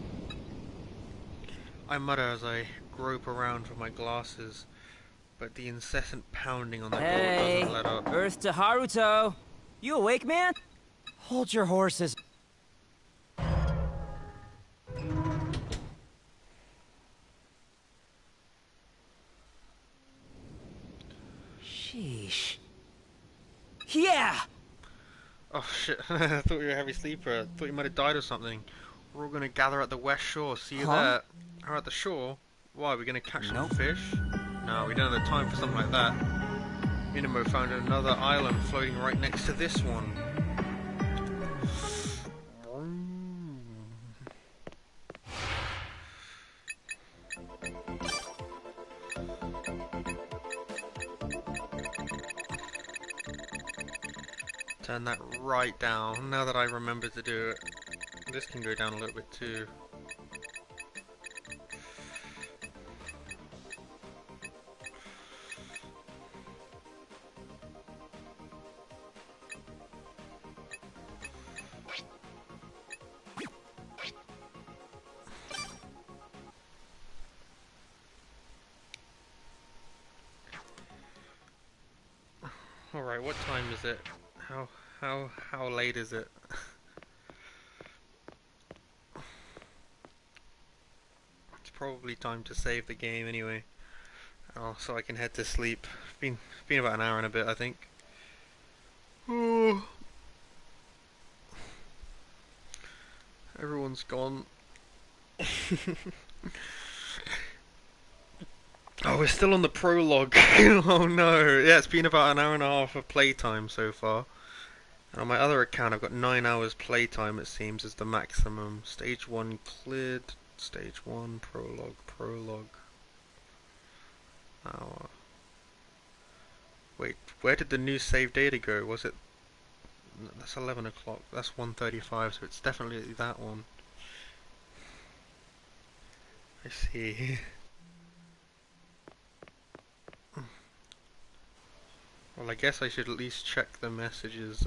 I mutter as I grope around for my glasses, but the incessant pounding on the door doesn't let up. Earth to Haruto! You awake, man? Hold your horses. Sheesh. Yeah! Oh shit, I thought you were a heavy sleeper. I thought you might have died or something. We're all gonna gather at the west shore, see you there. Or at the shore? Why, are we gonna catch some fish? No, we don't have the time for something like that. Minamo found another island floating right next to this one. Turn that right down, now that I remember to do it. This can go down a little bit too. Alright, what time is it? How late is it? It's probably time to save the game anyway. Oh, so I can head to sleep. It's been about an hour and a bit, I think. Oh. Everyone's gone. Oh, we're still on the prologue. Oh no. Yeah, it's been about an hour and a half of playtime so far. And on my other account, I've got 9 hours playtime, it seems, is the maximum. Stage 1 cleared. Stage 1, prologue. Hour. Wait, where did the new save data go? Was it... That's 11 o'clock. That's 1:35, so it's definitely that one. I see. Well, I guess I should at least check the messages,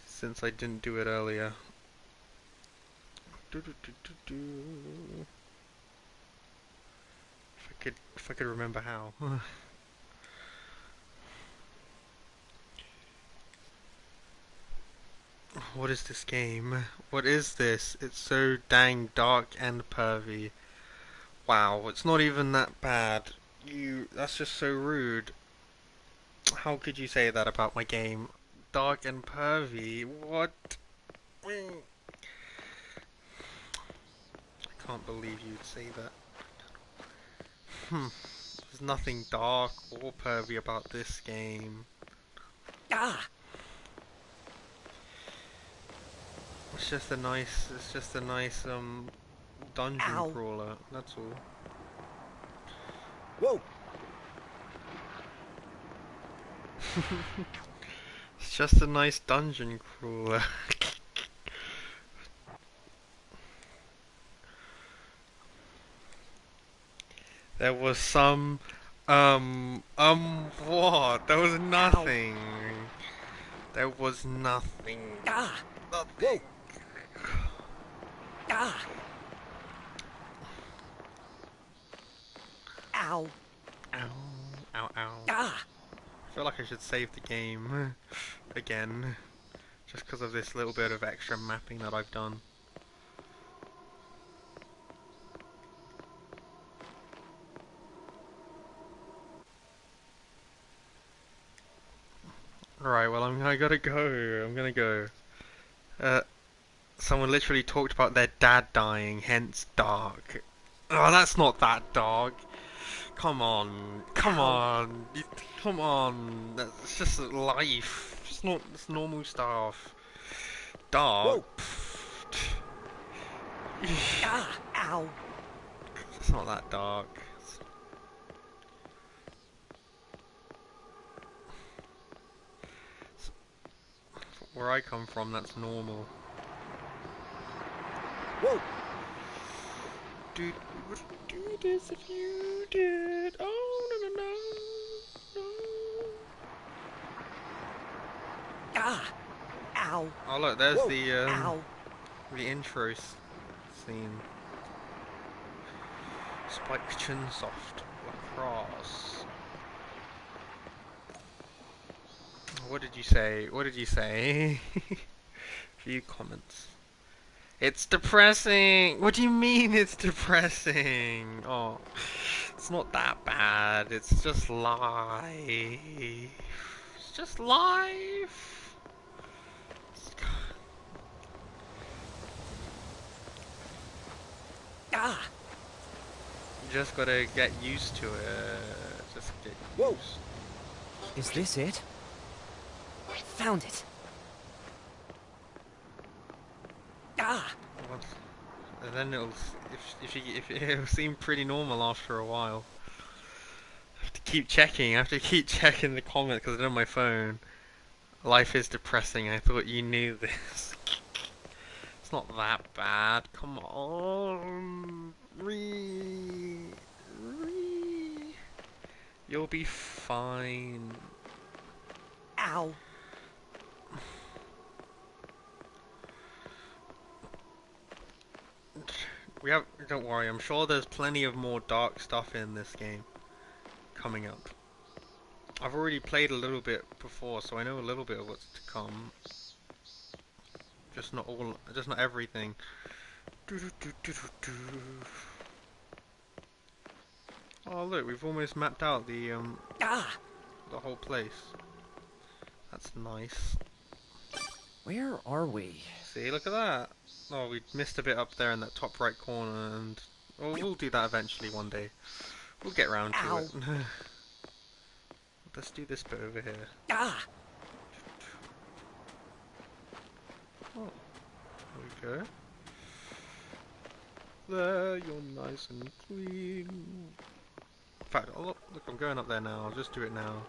since I didn't do it earlier. If I could remember how. What is this game? What is this? It's so dang dark and pervy. Wow, it's not even that bad. That's just so rude. How could you say that about my game? Dark and pervy? What? I can't believe you'd say that. There's nothing dark or pervy about this game. Ah! It's just a nice, dungeon crawler, that's all. Whoa! It's just a nice dungeon crawler. There was some, what? There was nothing. There was nothing. Ah! Nothing. Ah! Ow! Ow, ow, ow. Ah! I feel like I should save the game again, just because of this little bit of extra mapping that I've done. Right, well I gotta go. I'm gonna go. Someone literally talked about their dad dying, hence dark. Oh, that's not that dark. Come on, come on, come on. That's just life. It's not. It's normal stuff. Dark. Ah! Ow! It's not that dark. Where I come from, that's normal. Whoa! Dude, you wouldn't do this if you did. Oh, no, no, no, no. Ah! Ow! Oh look, there's Whoa. the intro scene. Spike Chunsoft lacrosse. What did you say? What did you say? Few comments. It's depressing! What do you mean it's depressing? Oh, it's not that bad. It's just life. It's just life. Ah! You just gotta get used to it. Just get used. Is this it? Found it. Ah! And then it'll seem pretty normal after a while. I have to keep checking. I have to keep checking the comments because I don't have my phone. Life is depressing. I thought you knew this. It's not that bad. Come on, you'll be fine. Ow! Don't worry, I'm sure there's plenty of more dark stuff in this game coming up. I've already played a little bit before, so I know a little bit of what's to come. Just not everything. Oh look, we've almost mapped out the whole place. That's nice. Where are we? See, look at that. Oh, we missed a bit up there in that top right corner, and we'll do that eventually one day. We'll get round to it. Let's do this bit over here. Ah! Oh, there we go. There, you're nice and clean. In fact, oh, look, I'm going up there now. I'll just do it now.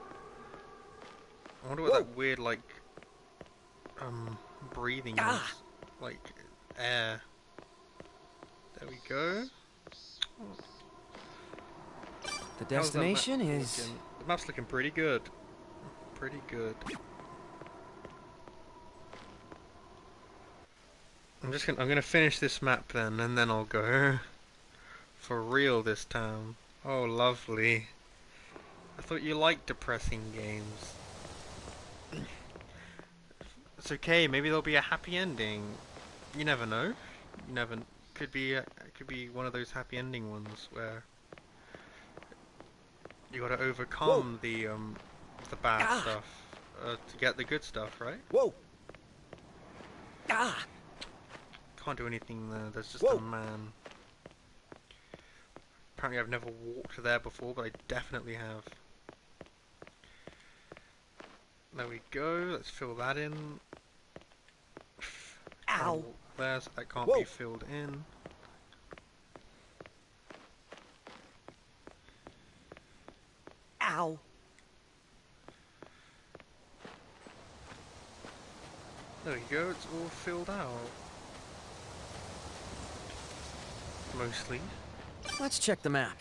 I wonder what that weird, like, breathing is. Like, air. There we go. The destination is... The map's looking pretty good. Pretty good. I'm gonna finish this map then, and then I'll go. For real this time. Oh, lovely. I thought you liked depressing games. It's okay, maybe there'll be a happy ending. You never know. You never... Could be one of those happy ending ones where you gotta overcome the bad stuff to get the good stuff, right? Whoa! Can't do anything there. There's just a man. Apparently, I've never walked there before, but I definitely have. There we go. Let's fill that in. Ow! There, so that can't be filled in. Ow. There we go, it's all filled out. Mostly. Let's check the map.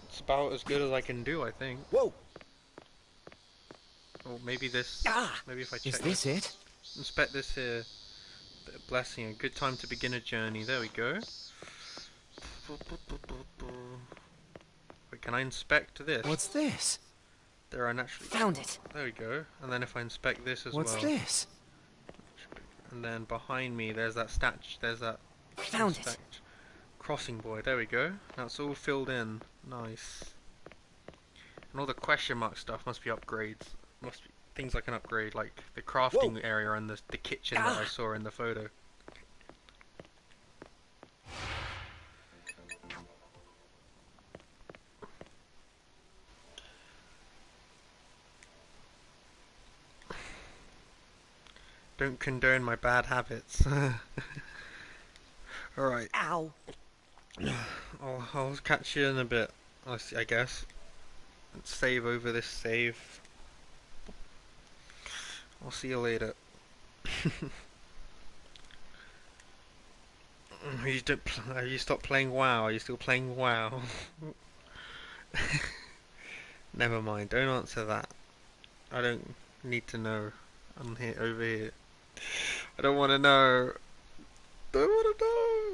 It's about as good as I can do, I think. Whoa! Or maybe this... maybe if I check Is this it? Inspect this here. Bit of blessing, a good time to begin a journey. There we go. Wait, can I inspect this? What's this? There are naturally... Found it. There we go. And then if I inspect this as What's well... this? And then behind me, there's that statue. There's that... Found it. Crossing boy. There we go. Now it's all filled in. Nice. And all the question mark stuff must be upgrades. Must be things I can upgrade, like the crafting area and the kitchen that I saw in the photo. Don't condone my bad habits. Alright. Ow. I'll catch you in a bit, I guess. Let's save over this save. I'll see you later. Have you stopped playing WoW? Are you still playing WoW? Never mind, don't answer that. I don't need to know. I'm here, over here. I don't want to know. Don't want to know.